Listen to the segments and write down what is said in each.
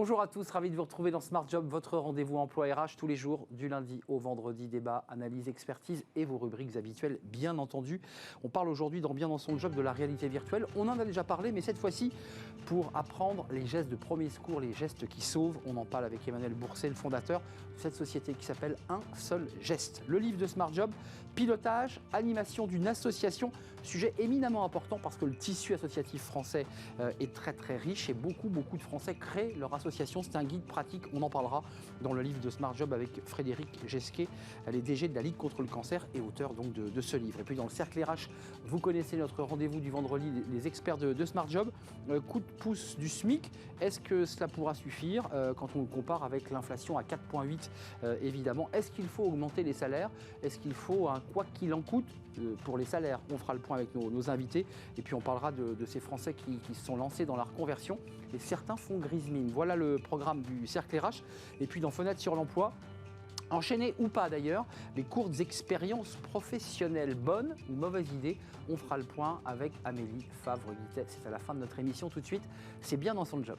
Bonjour à tous, ravi de vous retrouver dans Smart Job, votre rendez-vous emploi RH tous les jours, du lundi au vendredi, débat, analyse, expertise et vos rubriques habituelles, bien entendu. On parle aujourd'hui dans Bien dans son job de la réalité virtuelle. On en a déjà parlé, mais cette fois-ci, pour apprendre les gestes de premier secours, les gestes qui sauvent. On en parle avec Emmanuel Bourset, le fondateur de cette société qui s'appelle Un seul geste. Le livre de Smart Job, pilotage, animation d'une association, sujet éminemment important parce que le tissu associatif français est très très riche et beaucoup de Français créent leur association. C'est un guide pratique, on en parlera dans le livre de Smart Job avec Frédéric Gesquet, elle est DG de la Ligue contre le cancer et auteur donc de ce livre. Et puis dans le cercle RH, vous connaissez notre rendez-vous du vendredi, les experts de Smart Job. Coup de pouce du SMIC, est-ce que cela pourra suffire quand on le compare avec l'inflation à 4,8 évidemment? Est-ce qu'il faut augmenter les salaires? Est-ce qu'il faut un quoi qu'il en coûte pour les salaires? On fera le point avec nos invités et puis on parlera de ces Français qui se sont lancés dans la reconversion et certains font grise mine. Voilà le programme du cercle RH. Et puis dans Fenêtre sur l'emploi, enchaîner ou pas d'ailleurs, les courtes expériences professionnelles, bonnes ou mauvaises idées, on fera le point avec Amélie Favre-Guittet. C'est à la fin de notre émission tout de suite, c'est Bien dans son job.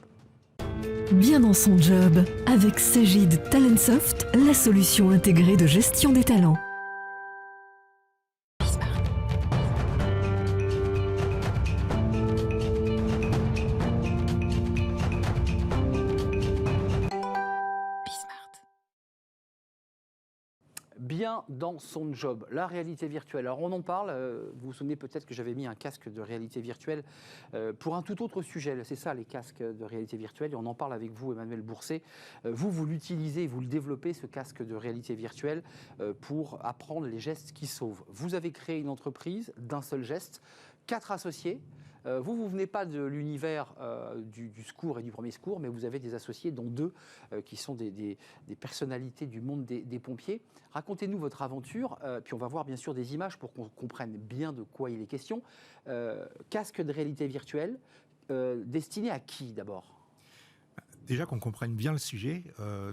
Bien dans son job, avec Cegid Talentsoft, la solution intégrée de gestion des talents. Bien dans son job, la réalité virtuelle. Alors on en parle, vous vous souvenez peut-être que j'avais mis un casque de réalité virtuelle pour un tout autre sujet. C'est ça les casques de réalité virtuelle et on en parle avec vous Emmanuel Bourset. Vous l'utilisez, vous le développez ce casque de réalité virtuelle pour apprendre les gestes qui sauvent. Vous avez créé une entreprise d'un seul geste, 4 associés. Vous venez pas de l'univers du secours et du premier secours, mais vous avez des associés, dont 2 qui sont des personnalités du monde des pompiers. Racontez-nous votre aventure, puis on va voir bien sûr des images pour qu'on comprenne bien de quoi il est question. Casque de réalité virtuelle, destiné à qui d'abord ? Déjà qu'on comprenne bien le sujet,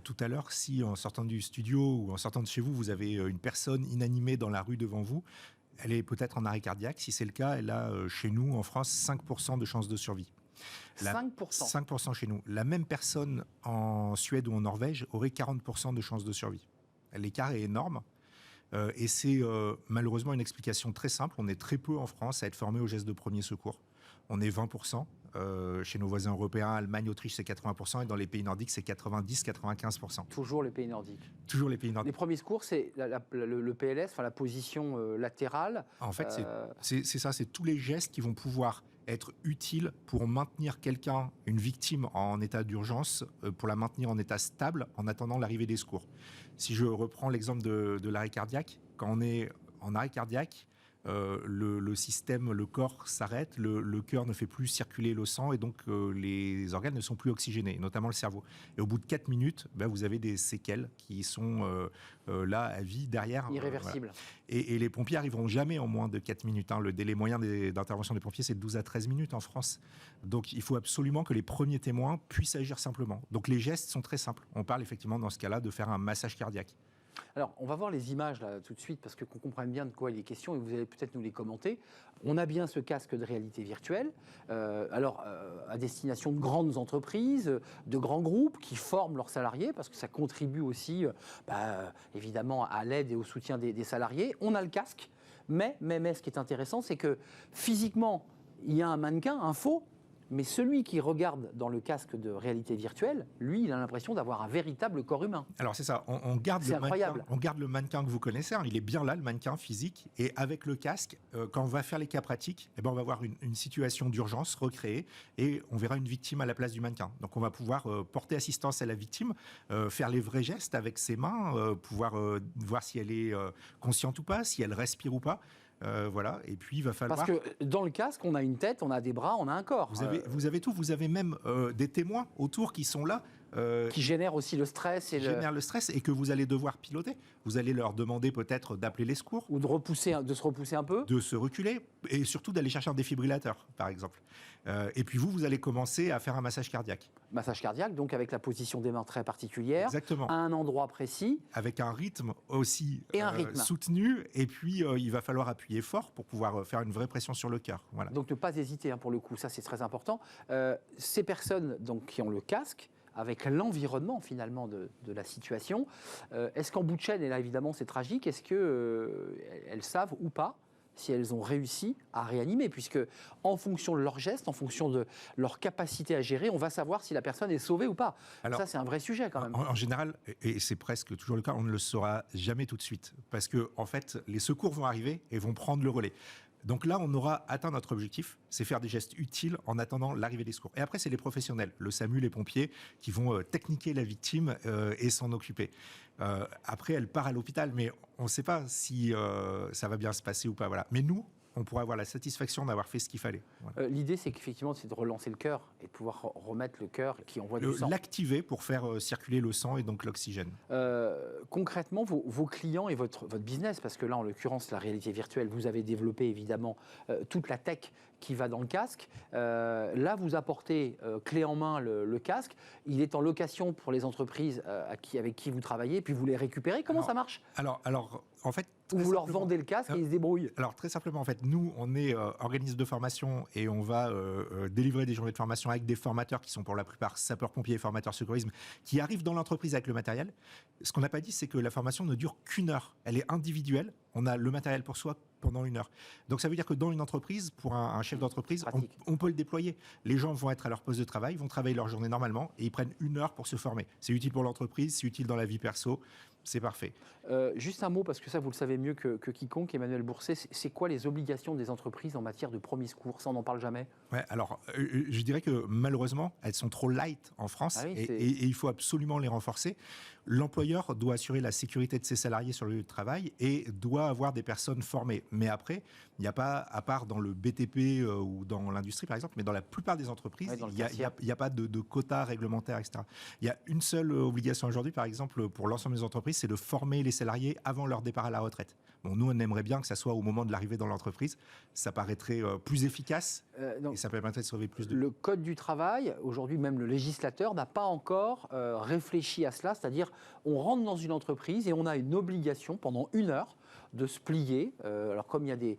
tout à l'heure, si en sortant du studio ou en sortant de chez vous, vous avez une personne inanimée dans la rue devant vous, elle est peut-être en arrêt cardiaque. Si c'est le cas, elle a chez nous, en France, 5% de chances de survie. 5% 5% chez nous. La même personne en Suède ou en Norvège aurait 40% de chances de survie. L'écart est énorme. Et c'est malheureusement une explication très simple. On est très peu en France à être formé aux gestes de premier secours. On est 20%. Chez nos voisins européens, Allemagne, Autriche, c'est 80%. Et dans les pays nordiques, c'est 90-95%. Toujours les pays nordiques. Toujours les pays nordiques. Les premiers secours, c'est le PLS, enfin la position latérale. En fait, c'est ça. C'est tous les gestes qui vont pouvoir être utiles pour maintenir quelqu'un, une victime en état d'urgence, pour la maintenir en état stable en attendant l'arrivée des secours. Si je reprends l'exemple de l'arrêt cardiaque, quand on est en arrêt cardiaque, le système, le corps s'arrête, le cœur ne fait plus circuler le sang et donc les organes ne sont plus oxygénés, notamment le cerveau. Et au bout de 4 minutes, vous avez des séquelles qui sont là à vie derrière. Irréversibles. Voilà. Et les pompiers n'arriveront jamais en moins de 4 minutes. Le délai moyen d'intervention des pompiers, c'est de 12 à 13 minutes en France. Donc il faut absolument que les premiers témoins puissent agir simplement. Donc les gestes sont très simples. On parle effectivement dans ce cas-là de faire un massage cardiaque. Alors, on va voir les images là tout de suite parce qu'on comprenne bien de quoi il est question et vous allez peut-être nous les commenter. On a bien ce casque de réalité virtuelle, à destination de grandes entreprises, de grands groupes qui forment leurs salariés parce que ça contribue aussi évidemment à l'aide et au soutien des salariés. On a le casque, mais ce qui est intéressant, c'est que physiquement, il y a un mannequin, un faux. Mais celui qui regarde dans le casque de réalité virtuelle, lui, il a l'impression d'avoir un véritable corps humain. Alors c'est ça, on garde le mannequin que vous connaissez, il est bien là, le mannequin physique, et avec le casque, quand on va faire les cas pratiques, on va avoir une situation d'urgence recréée, et on verra une victime à la place du mannequin. Donc on va pouvoir porter assistance à la victime, faire les vrais gestes avec ses mains, pouvoir voir si elle est consciente ou pas, si elle respire ou pas. Voilà, et puis il va falloir... Parce que dans le casque, on a une tête, on a des bras, on a un corps. Vous avez tout, vous avez même des témoins autour qui sont là. Qui génèrent aussi le stress. Génèrent le stress et que vous allez devoir piloter. Vous allez leur demander peut-être d'appeler les secours. Ou de se repousser un peu. De se reculer et surtout d'aller chercher un défibrillateur, par exemple. Et puis vous allez commencer à faire un massage cardiaque. Massage cardiaque, donc avec la position des mains très particulière. Exactement. À un endroit précis. Avec un rythme aussi rythme soutenu. Et puis il va falloir appuyer fort pour pouvoir faire une vraie pression sur le cœur. Voilà. Donc ne pas hésiter pour le coup, ça c'est très important. Ces personnes donc, qui ont le casque, avec l'environnement finalement de la situation. Est-ce qu'en bout de chaîne, et là évidemment c'est tragique, est-ce qu'elles savent ou pas si elles ont réussi à réanimer, puisque en fonction de leurs gestes, en fonction de leur capacité à gérer, on va savoir si la personne est sauvée ou pas. Alors, ça, c'est un vrai sujet quand même. En général, et c'est presque toujours le cas, on ne le saura jamais tout de suite, parce que en fait, les secours vont arriver et vont prendre le relais. Donc là, on aura atteint notre objectif, c'est faire des gestes utiles en attendant l'arrivée des secours. Et après, c'est les professionnels, le SAMU, les pompiers, qui vont techniquer la victime et s'en occuper. Après, elle part à l'hôpital, mais on ne sait pas si ça va bien se passer ou pas. Voilà. Mais nous, on pourra avoir la satisfaction d'avoir fait ce qu'il fallait. Voilà. L'idée, c'est qu'effectivement, c'est de relancer le cœur et de pouvoir remettre le cœur qui envoie du sang. L'activer pour faire circuler le sang et donc l'oxygène. Concrètement, vos clients et votre business, parce que là, en l'occurrence, la réalité virtuelle, vous avez développé évidemment toute la tech qui va dans le casque. Là, vous apportez clé en main le casque. Il est en location pour les entreprises avec qui vous travaillez, puis vous les récupérez. Comment ça marche ? Alors, en fait, ou vous leur vendez le casque et ils se débrouillent. Alors très simplement, en fait, nous, on est organisme de formation et on va délivrer des journées de formation avec des formateurs qui sont pour la plupart sapeurs-pompiers et formateurs secourisme, qui arrivent dans l'entreprise avec le matériel. Ce qu'on n'a pas dit, c'est que la formation ne dure qu'une heure. Elle est individuelle. On a le matériel pour soi pendant une heure. Donc ça veut dire que dans une entreprise, pour un chef d'entreprise, on peut le déployer. Les gens vont être à leur poste de travail, vont travailler leur journée normalement et ils prennent une heure pour se former. C'est utile pour l'entreprise, c'est utile dans la vie perso. C'est parfait. Juste un mot, parce que ça, vous le savez mieux que quiconque, Emmanuel Bourset, c'est quoi les obligations des entreprises en matière de premiers secours ? Ça, on n'en parle jamais. Ouais, alors, je dirais que malheureusement, elles sont trop light en France et il faut absolument les renforcer. L'employeur doit assurer la sécurité de ses salariés sur le lieu de travail et doit avoir des personnes formées. Mais après, il n'y a pas, à part dans le BTP ou dans l'industrie par exemple, mais dans la plupart des entreprises, il n'y a pas de quotas réglementaires, etc. Il y a une seule obligation aujourd'hui, par exemple, pour l'ensemble des entreprises, c'est de former les salariés avant leur départ à la retraite. Bon, nous, on aimerait bien que ça soit au moment de l'arrivée dans l'entreprise. Ça paraîtrait plus efficace et ça permettrait de sauver plus de... Le Code du travail, aujourd'hui, même le législateur n'a pas encore réfléchi à cela, c'est-à-dire on rentre dans une entreprise et on a une obligation pendant une heure de se plier. Alors comme il y a des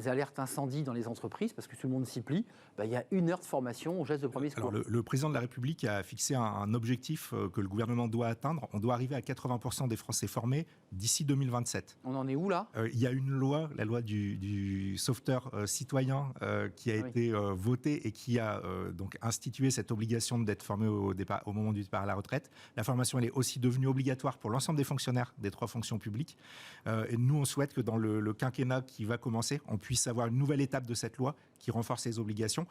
alertes incendie dans les entreprises, parce que tout le monde s'y plie, il y a une heure de formation au geste de premier secours. Alors le président de la République a fixé un objectif que le gouvernement doit atteindre. On doit arriver à 80% des Français formés d'ici 2027. On en est où là ? Il y a une loi, la loi du sauveteur citoyen, qui a été votée et qui a donc institué cette obligation d'être formé au moment du départ à la retraite. La formation, elle est aussi devenue obligatoire pour l'ensemble des fonctionnaires des 3 fonctions publiques. Et nous, on souhaite que dans le quinquennat qui va commencer, on puisse avoir une nouvelle étape de cette loi qui renforce les obligations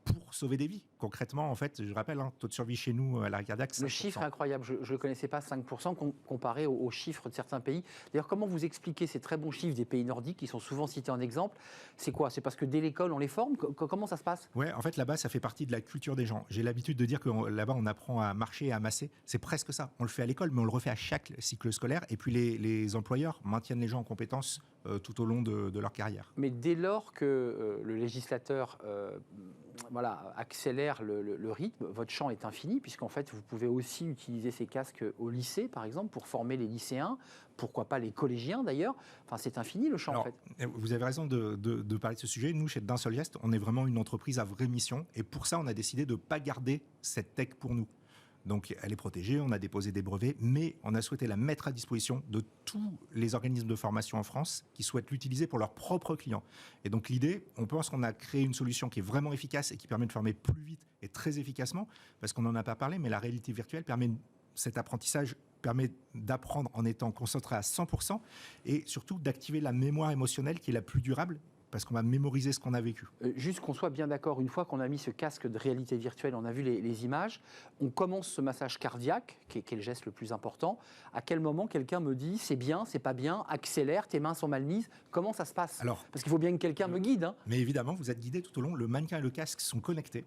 pour sauver des vies. Concrètement, en fait, je rappelle, taux de survie chez nous à l'arrêt cardiaque, 5%. Le chiffre est incroyable, je ne le connaissais pas, 5% comparé aux chiffres de certains pays. D'ailleurs, comment vous expliquez ces très bons chiffres des pays nordiques qui sont souvent cités en exemple ? C'est quoi ? C'est parce que dès l'école, on les forme ? Comment ça se passe ? Ouais, en fait, là-bas, ça fait partie de la culture des gens. J'ai l'habitude de dire que là-bas, on apprend à marcher et à masser. C'est presque ça. On le fait à l'école, mais on le refait à chaque cycle scolaire. Et puis, les employeurs maintiennent les gens en compétences tout au long de leur carrière. Mais dès lors que le législateur accélère le rythme, votre champ est infini, puisqu'en fait, vous pouvez aussi utiliser ces casques au lycée, par exemple, pour former les lycéens, pourquoi pas les collégiens d'ailleurs. Enfin, c'est infini le champ. Alors, en fait. Vous avez raison de parler de ce sujet. Nous, chez D'un Seul Geste, on est vraiment une entreprise à vraie mission, et pour ça, on a décidé de ne pas garder cette tech pour nous. Donc, elle est protégée, on a déposé des brevets, mais on a souhaité la mettre à disposition de tous les organismes de formation en France qui souhaitent l'utiliser pour leurs propres clients. Et donc, l'idée, on pense qu'on a créé une solution qui est vraiment efficace et qui permet de former plus vite et très efficacement, parce qu'on n'en a pas parlé, mais la réalité virtuelle cet apprentissage permet d'apprendre en étant concentré à 100% et surtout d'activer la mémoire émotionnelle qui est la plus durable, parce qu'on va mémoriser ce qu'on a vécu. Juste qu'on soit bien d'accord, une fois qu'on a mis ce casque de réalité virtuelle, on a vu les images, on commence ce massage cardiaque, qui est le geste le plus important. À quel moment quelqu'un me dit c'est bien, c'est pas bien, accélère, tes mains sont mal mises, comment ça se passe ? Parce qu'il faut bien que quelqu'un me guide. Mais évidemment, vous êtes guidé tout au long, le mannequin et le casque sont connectés.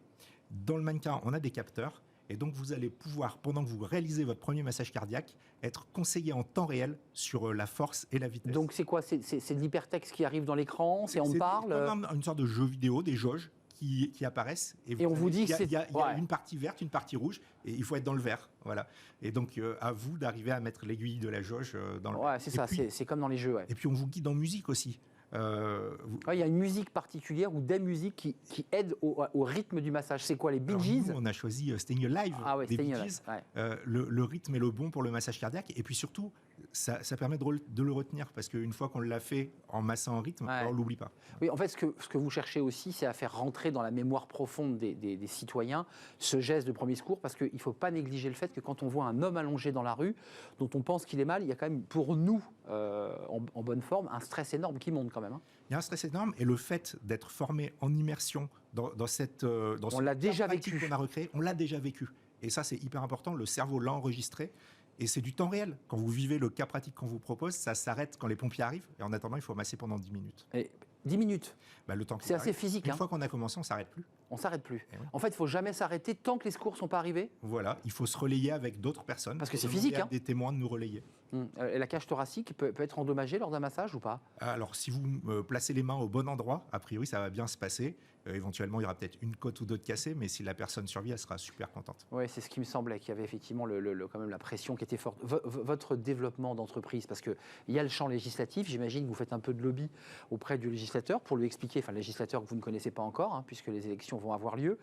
Dans le mannequin, on a des capteurs. Et donc, vous allez pouvoir, pendant que vous réalisez votre premier massage cardiaque, être conseillé en temps réel sur la force et la vitesse. Donc, c'est quoi ? C'est de l'hypertexte qui arrive dans l'écran ? On parle ? C'est une sorte de jeu vidéo, des jauges qui apparaissent. Et on vous dit qu'il y a une partie verte, une partie rouge, et il faut être dans le vert. Voilà. Et donc, à vous d'arriver à mettre l'aiguille de la jauge dans le vert. Ouais, c'est ça, c'est comme dans les jeux. Ouais. Et puis, on vous guide en musique aussi. Il y a une musique particulière ou des musiques qui aident au rythme du massage. C'est quoi, les Bee Gees? Nous, on a choisi Staying Alive des Staying Bee Alive, Gees. ouais. Le rythme est le bon pour le massage cardiaque. Et puis surtout, ça permet de le retenir. Parce qu'une fois qu'on l'a fait en massant en rythme, on ne l'oublie pas. Oui, en fait, ce que vous cherchez aussi, c'est à faire rentrer dans la mémoire profonde des citoyens ce geste de premier secours. Parce qu'il ne faut pas négliger le fait que quand on voit un homme allongé dans la rue, dont on pense qu'il est mal, il y a quand même, pour nous, en bonne forme, un stress énorme qui monte quand même. Il y a un stress énorme, et le fait d'être formé en immersion dans cette on l'a déjà vécu. Qu'on a recréé, on l'a déjà vécu. Et ça, c'est hyper important. Le cerveau l'a enregistré. Et c'est du temps réel. Quand vous vivez le cas pratique qu'on vous propose, ça s'arrête quand les pompiers arrivent. Et en attendant, il faut masser pendant 10 minutes. Et 10 minutes le temps c'est assez physique. Une fois qu'on a commencé, on ne s'arrête plus. On ne s'arrête plus. Oui. En fait, il ne faut jamais s'arrêter tant que les secours ne sont pas arrivés. Voilà, il faut se relayer avec d'autres personnes. Parce que c'est physique. Des témoins de nous relayer. Et la cage thoracique peut être endommagée lors d'un massage ou pas? Alors, si vous placez les mains au bon endroit, a priori, ça va bien se passer. Éventuellement, il y aura peut-être une côte ou deux de cassée, mais si la personne survit, elle sera super contente. Oui, c'est ce qui me semblait, qu'il y avait effectivement quand même la pression qui était forte. Votre développement d'entreprise, parce qu'il y a le champ législatif, j'imagine que vous faites un peu de lobby auprès du législateur pour lui expliquer, le législateur que vous ne connaissez pas encore, puisque les élections vont avoir lieu.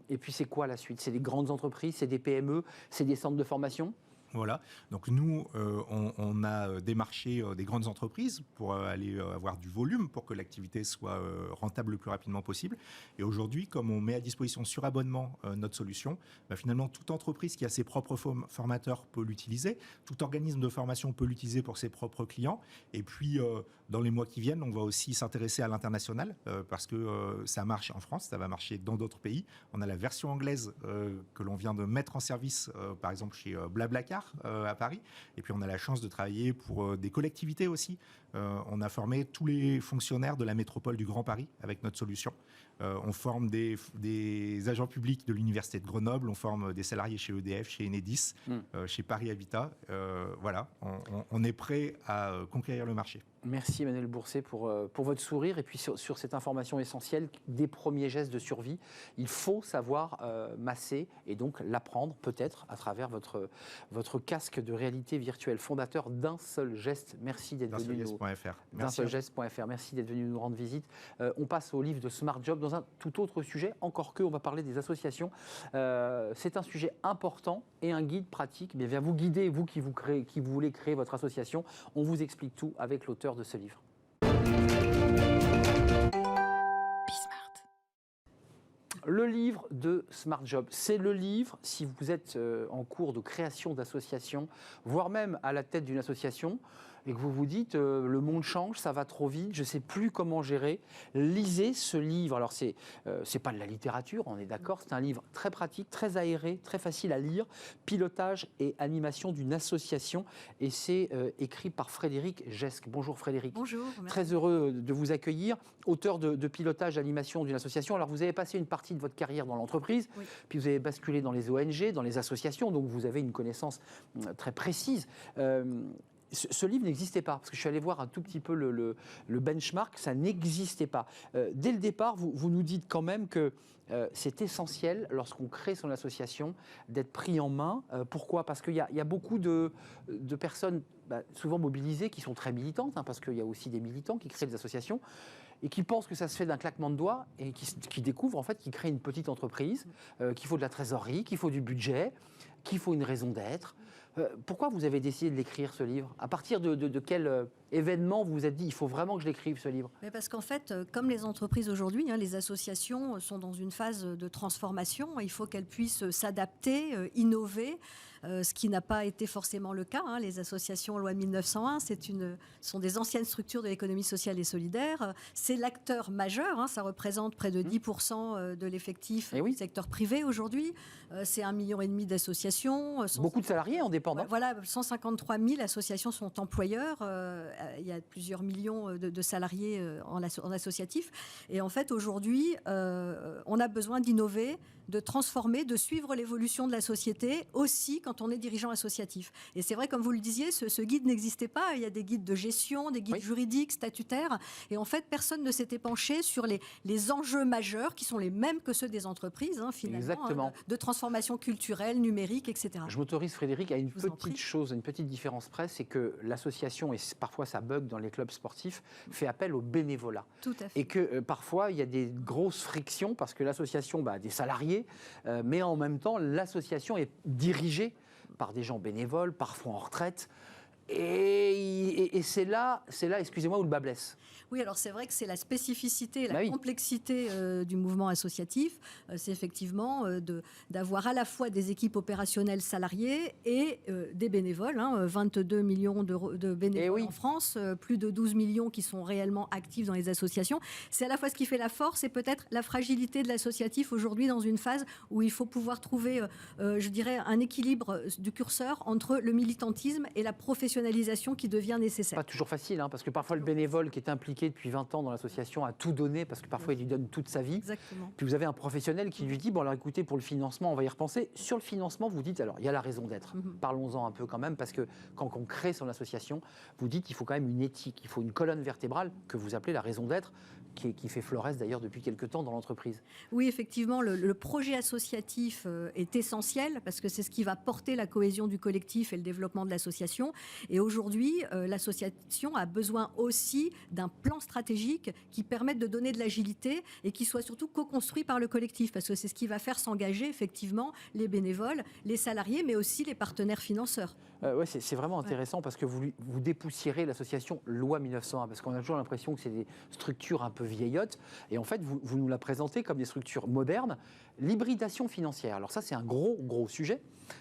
Et puis, c'est quoi la suite? C'est des grandes entreprises, c'est des PME, c'est des centres de formation? Voilà, donc nous, on a démarché des grandes entreprises pour aller avoir du volume, pour que l'activité soit rentable le plus rapidement possible. Et aujourd'hui, comme on met à disposition sur abonnement notre solution, finalement, toute entreprise qui a ses propres formateurs peut l'utiliser, tout organisme de formation peut l'utiliser pour ses propres clients. Et puis, dans les mois qui viennent, on va aussi s'intéresser à l'international, parce que ça marche en France, ça va marcher dans d'autres pays. On a la version anglaise que l'on vient de mettre en service, par exemple chez Blablacar, à Paris. Et puis on a la chance de travailler pour des collectivités aussi. On a formé tous les fonctionnaires de la métropole du Grand Paris avec notre solution. On forme des agents publics de l'Université de Grenoble, on forme des salariés chez EDF, chez Enedis, chez Paris Habitat. Voilà, on est prêt à conquérir le marché. Merci Emmanuel Bourset pour votre sourire et puis sur cette information essentielle des premiers gestes de survie. Il faut savoir masser et donc l'apprendre peut-être à travers votre casque de réalité virtuelle, fondateur d'un seul geste. Merci d'être venu Merci d'être venu nous rendre visite. On passe au livre de Smart Job dans un tout autre sujet, encore que on va parler des associations. C'est un sujet important et un guide pratique. Mais vient vous guider, vous qui voulez créer votre association. On vous explique tout avec l'auteur de ce livre. Le livre de Smart Job, c'est le livre, si vous êtes en cours de création d'association, voire même à la tête d'une association, et que vous vous dites le monde change, ça va trop vite, je ne sais plus comment gérer, lisez ce livre. Alors c'est pas de la littérature, on est d'accord, c'est un livre très pratique, très aéré, très facile à lire, pilotage et animation d'une association, et c'est écrit par Frédéric Gesque. Bonjour Frédéric. Bonjour. Merci. Très heureux de vous accueillir, auteur de pilotage, animation d'une association. Alors vous avez passé une partie de votre carrière dans l'entreprise, oui. Puis vous avez basculé dans les ONG, dans les associations, donc vous avez une connaissance très précise. Ce livre n'existait pas, parce que je suis allé voir un tout petit peu le benchmark, ça n'existait pas. Dès le départ, vous nous dites quand même que c'est essentiel, lorsqu'on crée son association, d'être pris en main. Pourquoi ? Parce qu'il y a beaucoup de personnes souvent mobilisées qui sont très militantes, parce qu'il y a aussi des militants qui créent des associations, et qui pensent que ça se fait d'un claquement de doigts, et qui découvrent en fait qu'ils créent une petite entreprise, qu'il faut de la trésorerie, qu'il faut du budget, qu'il faut une raison d'être. Pourquoi vous avez décidé de l'écrire, ce livre ? À partir de quel événement vous vous êtes dit, il faut vraiment que je l'écrive, ce livre ? Mais parce qu'en fait, comme les entreprises aujourd'hui, les associations sont dans une phase de transformation. Il faut qu'elles puissent s'adapter, innover, ce qui n'a pas été forcément le cas. Les associations loi 1901, sont des anciennes structures de l'économie sociale et solidaire. C'est l'acteur majeur, ça représente près de 10% de l'effectif du secteur privé aujourd'hui. C'est 1,5 million d'associations. Beaucoup de salariés en dépendant. Voilà, 153 000 associations sont employeurs. Il y a plusieurs millions de salariés en associatif. Et en fait, aujourd'hui, on a besoin d'innover, de transformer, de suivre l'évolution de la société, aussi quand on est dirigeant associatif. Et c'est vrai, comme vous le disiez, ce guide n'existait pas. Il y a des guides de gestion, des guides juridiques, statutaires. Et en fait, personne ne s'était penché sur les enjeux majeurs qui sont les mêmes que ceux des entreprises, finalement. Exactement. De transformation culturelle, numérique, etc. Je m'autorise, Frédéric, à une petite différence près, c'est que l'association, et parfois ça bug dans les clubs sportifs, fait appel au bénévolat. Tout à fait. Et que parfois, il y a des grosses frictions parce que l'association a des salariés, mais en même temps, l'association est dirigée par des gens bénévoles, parfois en retraite. Et c'est là, excusez-moi, où le bas blesse. Oui, alors c'est vrai que c'est la spécificité, la complexité du mouvement associatif. C'est effectivement d'avoir à la fois des équipes opérationnelles salariées et des bénévoles. 22 millions de bénévoles en France, plus de 12 millions qui sont réellement actifs dans les associations. C'est à la fois ce qui fait la force et peut-être la fragilité de l'associatif aujourd'hui dans une phase où il faut pouvoir trouver, je dirais, un équilibre du curseur entre le militantisme et la professionnalisation qui devient nécessaire. Pas toujours facile, parce que parfois le bénévole qui est impliqué depuis 20 ans dans l'association a tout donné, parce que parfois il lui donne toute sa vie. Exactement. Puis vous avez un professionnel qui lui dit, bon alors écoutez, pour le financement, on va y repenser. Sur le financement, vous dites, alors il y a la raison d'être. Parlons-en un peu quand même, parce que quand on crée son association, vous dites qu'il faut quand même une éthique, il faut une colonne vertébrale que vous appelez la raison d'être, qui fait florès d'ailleurs depuis quelques temps dans l'entreprise. Oui, effectivement, le projet associatif est essentiel parce que c'est ce qui va porter la cohésion du collectif et le développement de l'association. Et aujourd'hui, l'association a besoin aussi d'un plan stratégique qui permette de donner de l'agilité et qui soit surtout co-construit par le collectif, parce que c'est ce qui va faire s'engager effectivement les bénévoles, les salariés, mais aussi les partenaires financeurs. Ouais, c'est vraiment intéressant parce que vous dépoussiérez l'association loi 1901, parce qu'on a toujours l'impression que c'est des structures un peu vieillottes, et en fait vous nous la présentez comme des structures modernes. L'hybridation financière, alors ça c'est un gros sujet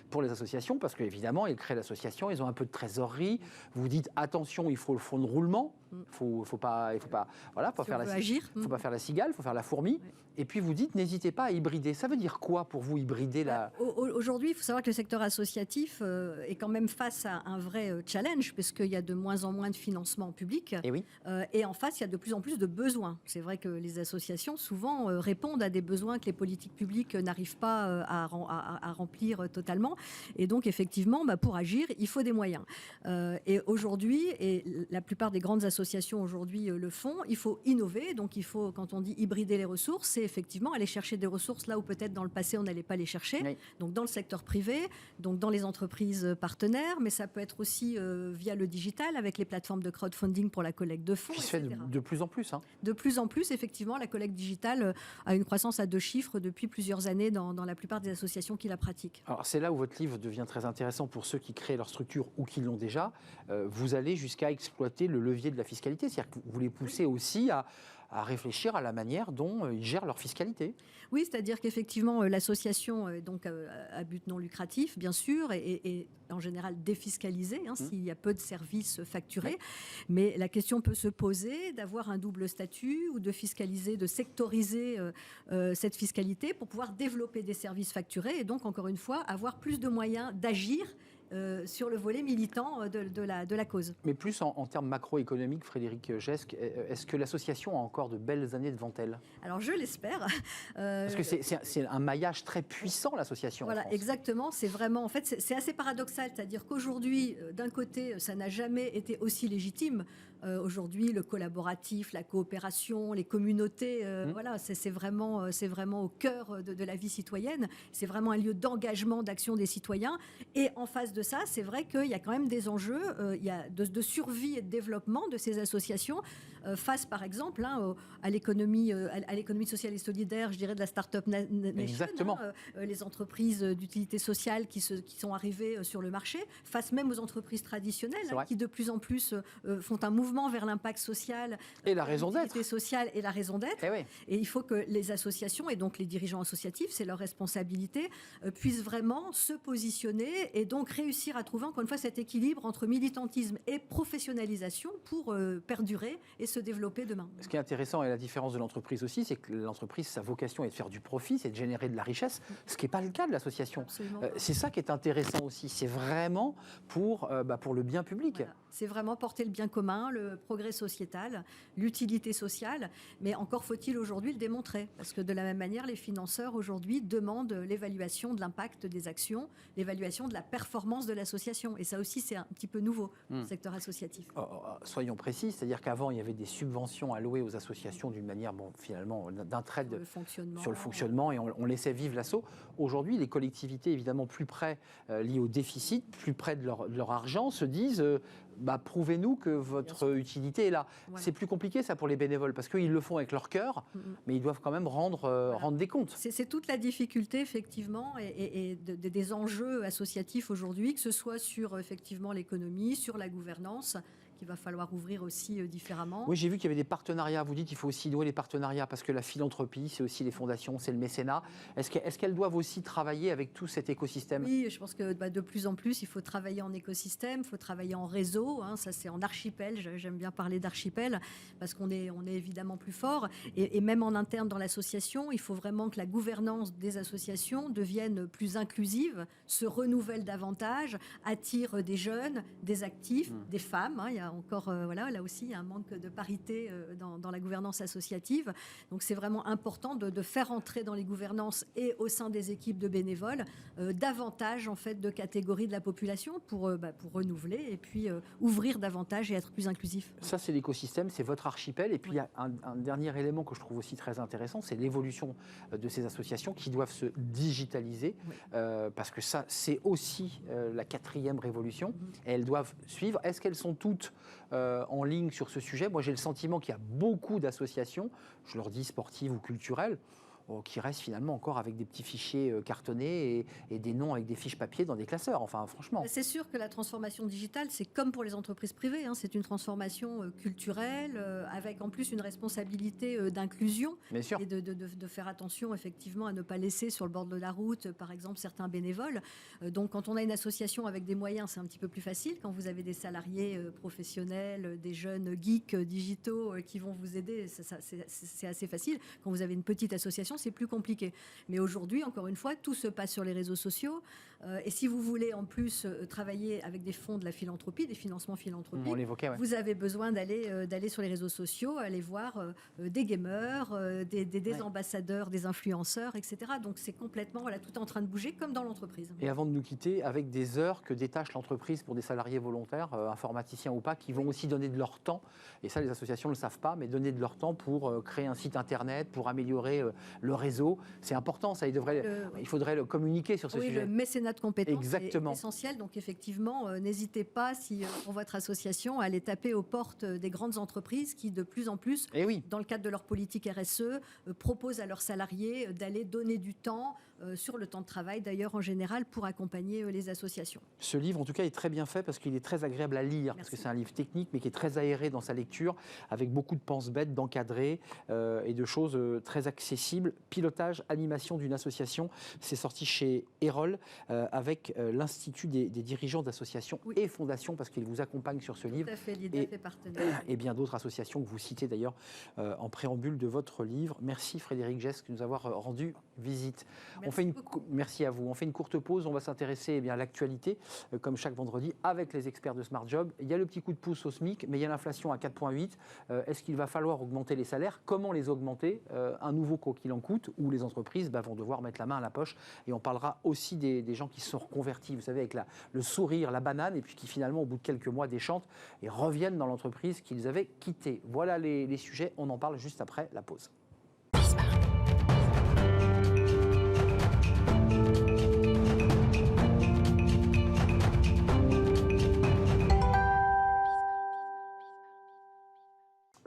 pour les associations, parce qu'évidemment ils créent l'association, ils ont un peu de trésorerie, vous dites attention, il faut le fonds de roulement, faut pas faire la cigale, il faut faire la fourmi. Et puis vous dites, n'hésitez pas à hybrider. Ça veut dire quoi pour vous, hybrider la... Aujourd'hui, il faut savoir que le secteur associatif est quand même face à un vrai challenge, puisqu'il y a de moins en moins de financement public. Et en face, il y a de plus en plus de besoins. C'est vrai que les associations, souvent, répondent à des besoins que les politiques publiques n'arrivent pas à remplir totalement. Et donc, effectivement, pour agir, il faut des moyens. Et aujourd'hui, et la plupart des grandes associations aujourd'hui le font, il faut innover. Donc, il faut, quand on dit hybrider les ressources, c'est effectivement aller chercher des ressources là où peut-être dans le passé on n'allait pas les chercher. Donc dans le secteur privé, donc dans les entreprises partenaires, mais ça peut être aussi via le digital avec les plateformes de crowdfunding pour la collecte de fonds. Qui se fait de plus en plus. De plus en plus, effectivement, la collecte digitale a une croissance à 2 chiffres depuis plusieurs années dans la plupart des associations qui la pratiquent. Alors c'est là où votre livre devient très intéressant pour ceux qui créent leur structure ou qui l'ont déjà. Vous allez jusqu'à exploiter le levier de la fiscalité, c'est-à-dire que vous les poussez aussi à réfléchir à la manière dont ils gèrent leur fiscalité. Oui, c'est-à-dire qu'effectivement, l'association est donc à but non lucratif, bien sûr, et en général défiscalisée, s'il y a peu de services facturés. Mais la question peut se poser d'avoir un double statut ou de fiscaliser, de sectoriser cette fiscalité pour pouvoir développer des services facturés et donc, encore une fois, avoir plus de moyens d'agir sur le volet militant de la cause. Mais plus en termes macroéconomiques, Frédéric Gesque, est-ce que l'association a encore de belles années devant elle ? Alors je l'espère. Parce que c'est un maillage très puissant, l'association. Voilà, en France. Exactement. C'est vraiment, en fait, c'est assez paradoxal. C'est-à-dire qu'aujourd'hui, d'un côté, ça n'a jamais été aussi légitime. Aujourd'hui, le collaboratif, la coopération, les communautés, voilà, c'est vraiment au cœur de la vie citoyenne. C'est vraiment un lieu d'engagement, d'action des citoyens. Et en face de ça, c'est vrai qu'il y a quand même des enjeux il y a de survie et de développement de ces associations face, par exemple, à l'économie sociale et solidaire, je dirais, de la Start-up Nation. Exactement. Les entreprises d'utilité sociale qui sont arrivées sur le marché, face même aux entreprises traditionnelles qui de plus en plus font un mouvement vers l'impact social et la raison d'être sociale et la raison d'être. Et il faut que les associations et donc les dirigeants associatifs, c'est leur responsabilité, puissent vraiment se positionner et donc réussir à trouver encore une fois cet équilibre entre militantisme et professionnalisation pour perdurer et se développer demain. Ce qui est intéressant et la différence de l'entreprise aussi, c'est que l'entreprise, sa vocation est de faire du profit, c'est de générer de la richesse, ce qui n'est pas le cas de l'association. C'est ça qui est intéressant aussi, c'est vraiment pour le bien public. Voilà. C'est vraiment porter le bien commun, le progrès sociétal, l'utilité sociale. Mais encore faut-il aujourd'hui le démontrer. Parce que de la même manière, les financeurs aujourd'hui demandent l'évaluation de l'impact des actions, l'évaluation de la performance de l'association. Et ça aussi, c'est un petit peu nouveau dans le secteur associatif. Soyons précis, c'est-à-dire qu'avant, il y avait des subventions allouées aux associations d'une manière, finalement, d'un trait sur le fonctionnement et on laissait vivre l'asso. Aujourd'hui, les collectivités, évidemment, plus près liées au déficit, plus près de leur argent, se disent prouvez-nous que votre utilité est là. Voilà. C'est plus compliqué, ça, pour les bénévoles, parce qu'ils le font avec leur cœur, mais ils doivent quand même rendre des comptes. C'est toute la difficulté, effectivement, et des enjeux associatifs aujourd'hui, que ce soit sur, effectivement, l'économie, sur la gouvernance, qu'il va falloir ouvrir aussi différemment. Oui, j'ai vu qu'il y avait des partenariats. Vous dites qu'il faut aussi nouer les partenariats parce que la philanthropie, c'est aussi les fondations, c'est le mécénat. Est-ce qu'elles doivent aussi travailler avec tout cet écosystème ? Oui, je pense que de plus en plus, il faut travailler en écosystème, il faut travailler en réseau. Ça, c'est en archipel. J'aime bien parler d'archipel parce qu'on est évidemment plus fort. Et même en interne dans l'association, il faut vraiment que la gouvernance des associations devienne plus inclusive, se renouvelle davantage, attire des jeunes, des actifs, des femmes. Il y a encore, là aussi, il y a un manque de parité dans la gouvernance associative. Donc, c'est vraiment important de faire entrer dans les gouvernances et au sein des équipes de bénévoles davantage, en fait, de catégories de la population pour renouveler et puis ouvrir davantage et être plus inclusif. Ça, c'est l'écosystème, c'est votre archipel. Et puis, il y a un dernier élément que je trouve aussi très intéressant, c'est l'évolution de ces associations qui doivent se digitaliser parce que ça, c'est aussi la 4e révolution et elles doivent suivre. Est-ce qu'elles sont toutes en ligne sur ce sujet ? Moi, j'ai le sentiment qu'il y a beaucoup d'associations, je leur dis sportives ou culturelles, qui restent finalement encore avec des petits fichiers cartonnés et des noms avec des fiches papier dans des classeurs. Enfin, franchement. C'est sûr que la transformation digitale, c'est comme pour les entreprises privées. C'est une transformation culturelle avec en plus une responsabilité d'inclusion. Bien sûr. Et de faire attention effectivement à ne pas laisser sur le bord de la route, par exemple, certains bénévoles. Donc, quand on a une association avec des moyens, c'est un petit peu plus facile. Quand vous avez des salariés professionnels, des jeunes geeks digitaux qui vont vous aider, c'est assez facile. Quand vous avez une petite association, c'est plus compliqué. Mais aujourd'hui, encore une fois, tout se passe sur les réseaux sociaux. Et si vous voulez en plus travailler avec des fonds de la philanthropie, des financements philanthropiques, vous avez besoin d'aller sur les réseaux sociaux, aller voir des gamers, des ambassadeurs, des influenceurs, etc. Donc c'est complètement tout est en train de bouger comme dans l'entreprise. Et avant de nous quitter, avec des heures que détache l'entreprise pour des salariés volontaires, informaticiens ou pas, qui vont aussi donner de leur temps, et ça les associations ne le savent pas, mais donner de leur temps pour créer un site internet, pour améliorer le réseau, c'est important, ça, il faudrait le communiquer sur ce sujet. Le mécénat de compétences Exactement. est essentiel, donc effectivement, n'hésitez pas, pour votre association, à aller taper aux portes des grandes entreprises qui, de plus en plus, dans le cadre de leur politique RSE, proposent à leurs salariés d'aller donner du temps, sur le temps de travail d'ailleurs en général, pour accompagner les associations. Ce livre, en tout cas, est très bien fait parce qu'il est très agréable à lire, parce que c'est un livre technique, mais qui est très aéré dans sa lecture, avec beaucoup de pense-bêtes, d'encadrés et de choses très accessibles. Pilotage, animation d'une association, c'est sorti chez Erol, avec l'Institut des dirigeants d'associations et fondations, parce qu'ils vous accompagnent sur ce livre. Tout à fait, l'IDA fait partenaire. Et bien d'autres associations que vous citez d'ailleurs en préambule de votre livre. Merci Frédéric Gesque de nous avoir rendu visite. Merci à vous. On fait une courte pause, on va s'intéresser à l'actualité, comme chaque vendredi, avec les experts de Smart Job. Il y a le petit coup de pouce au SMIC, mais il y a l'inflation à 4,8. Est-ce qu'il va falloir augmenter les salaires ? Comment les augmenter ? Un nouveau quoi qu'il en coûte, où les entreprises vont devoir mettre la main à la poche. Et on parlera aussi des gens qui se sont reconvertis, vous savez, avec le sourire, la banane, et puis qui finalement, au bout de quelques mois, déchantent et reviennent dans l'entreprise qu'ils avaient quittée. Voilà les sujets, on en parle juste après la pause.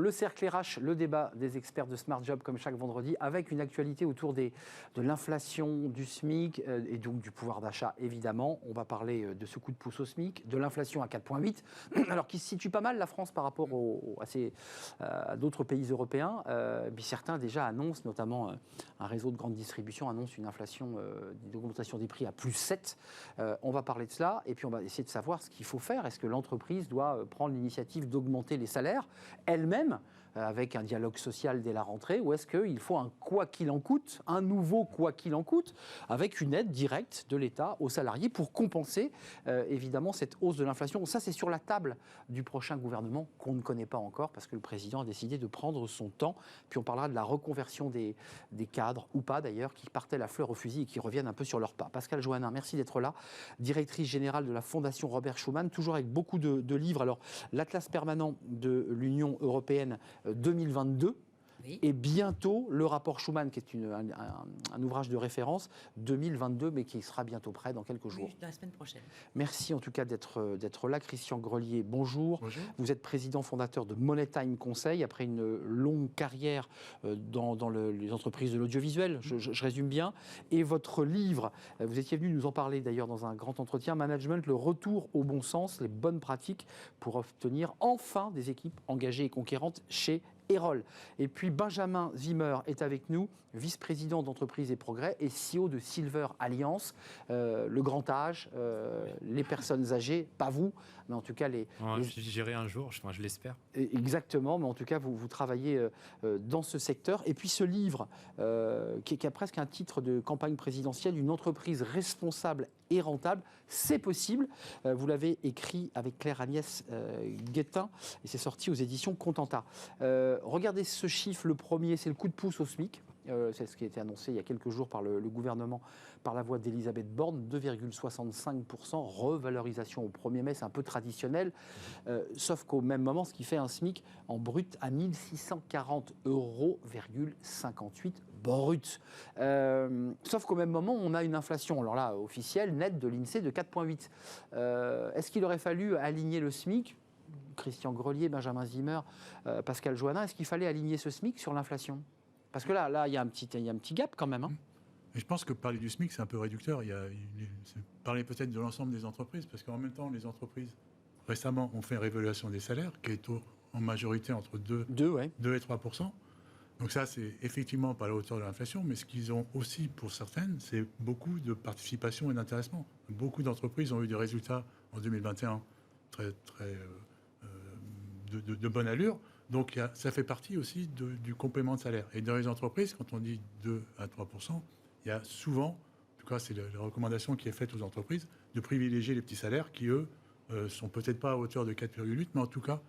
Le cercle RH, le débat des experts de Smart Job comme chaque vendredi, avec une actualité autour de l'inflation, du SMIC et donc du pouvoir d'achat évidemment. On va parler de ce coup de pouce au SMIC, de l'inflation à 4,8, alors qui se situe pas mal la France par rapport à d'autres pays européens. Puis certains déjà annoncent, notamment un réseau de grande distribution annonce une inflation, une augmentation des prix à plus 7. On va parler de cela et puis on va essayer de savoir ce qu'il faut faire. Est-ce que l'entreprise doit prendre l'initiative d'augmenter les salaires elle-même avec un dialogue social dès la rentrée, ou est-ce qu'il faut un quoi qu'il en coûte, un nouveau quoi qu'il en coûte, avec une aide directe de l'État aux salariés pour compenser évidemment cette hausse de l'inflation. Ça, c'est sur la table du prochain gouvernement qu'on ne connaît pas encore parce que le président a décidé de prendre son temps. Puis on parlera de la reconversion des cadres, ou pas d'ailleurs, qui partaient la fleur au fusil et qui reviennent un peu sur leurs pas. Pascale Joannin, merci d'être là, directrice générale de la Fondation Robert Schuman, toujours avec beaucoup de livres. Alors, l'Atlas permanent de l'Union européenne 2022, oui. Et bientôt le rapport Schuman, qui est un ouvrage de référence 2022, mais qui sera bientôt prêt dans quelques jours. Oui, la semaine prochaine. Merci en tout cas d'être là. Christian Grelier, bonjour. Bonjour. Vous êtes président fondateur de Money Time Conseil, après une longue carrière dans les entreprises de l'audiovisuel, je résume bien. Et votre livre, vous étiez venu nous en parler d'ailleurs dans un grand entretien, Management, le retour au bon sens, les bonnes pratiques pour obtenir enfin des équipes engagées et conquérantes chez Erol. Et puis Benjamin Zimmer est avec nous, vice-président d'Entreprise et Progrès et CEO de Silver Alliance, le grand âge, les personnes âgées, pas vous, mais en tout cas J'irai un jour, je l'espère. Exactement, mais en tout cas vous travaillez dans ce secteur. Et puis ce livre, qui a presque un titre de campagne présidentielle, une entreprise responsable et rentable, c'est possible. Vous l'avez écrit avec Claire-Agnès Guettin et c'est sorti aux éditions Contenta. Regardez ce chiffre, le premier, c'est le coup de pouce au SMIC. C'est ce qui a été annoncé il y a quelques jours par le gouvernement, par la voix d'Elisabeth Borne, 2,65%, revalorisation au 1er mai, c'est un peu traditionnel, sauf qu'au même moment, ce qui fait un SMIC en brut à 1 640,58 € brut. Sauf qu'au même moment, on a une inflation, alors là, officielle, nette de l'INSEE de 4,8. Est-ce qu'il aurait fallu aligner le SMIC ? Christian Grelier, Benjamin Zimmer, Pascale Joannin, est-ce qu'il fallait aligner ce SMIC sur l'inflation ? Parce que là, il y a un petit gap quand même. Hein. Et je pense que parler du SMIC, c'est un peu réducteur. Parler peut-être de l'ensemble des entreprises, parce qu'en même temps, les entreprises, récemment, ont fait une réévaluation des salaires, qui est en majorité entre 2 et 3%. Donc ça, c'est effectivement pas à la hauteur de l'inflation, mais ce qu'ils ont aussi, pour certaines, c'est beaucoup de participation et d'intéressement. Beaucoup d'entreprises ont eu des résultats en 2021 de bonne allure. Donc ça fait partie aussi du complément de salaire. Et dans les entreprises, quand on dit 2 à 3%, il y a souvent, en tout cas c'est la recommandation qui est faite aux entreprises, de privilégier les petits salaires qui, eux, sont peut-être pas à hauteur de 4,8, mais en tout cas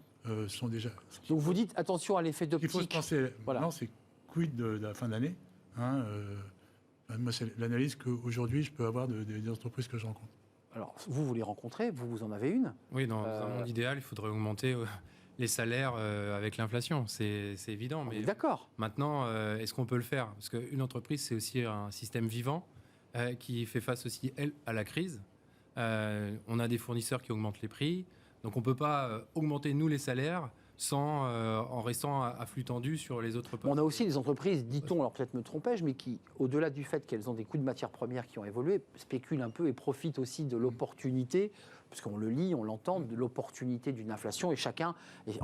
sont déjà... Donc vous dites attention à l'effet d'optique. Il faut se penser, voilà. Non, c'est quid de la fin d'année. Hein, moi, c'est l'analyse qu'aujourd'hui, je peux avoir des entreprises que je rencontre. Alors, vous les rencontrez, vous en avez une. Oui, dans un monde idéal, il faudrait augmenter les salaires avec l'inflation, c'est évident. Mais d'accord. Maintenant, est-ce qu'on peut le faire ? Parce qu'une entreprise, c'est aussi un système vivant qui fait face aussi, elle, à la crise. On a des fournisseurs qui augmentent les prix, donc on ne peut pas augmenter, nous, les salaires en restant à flux tendu sur les autres postes. On a aussi des entreprises, dit-on, alors peut-être me trompais-je, mais qui, au-delà du fait qu'elles ont des coûts de matières premières qui ont évolué, spéculent un peu et profitent aussi de l'opportunité, parce qu'on le lit, on l'entend, de l'opportunité d'une inflation, et chacun,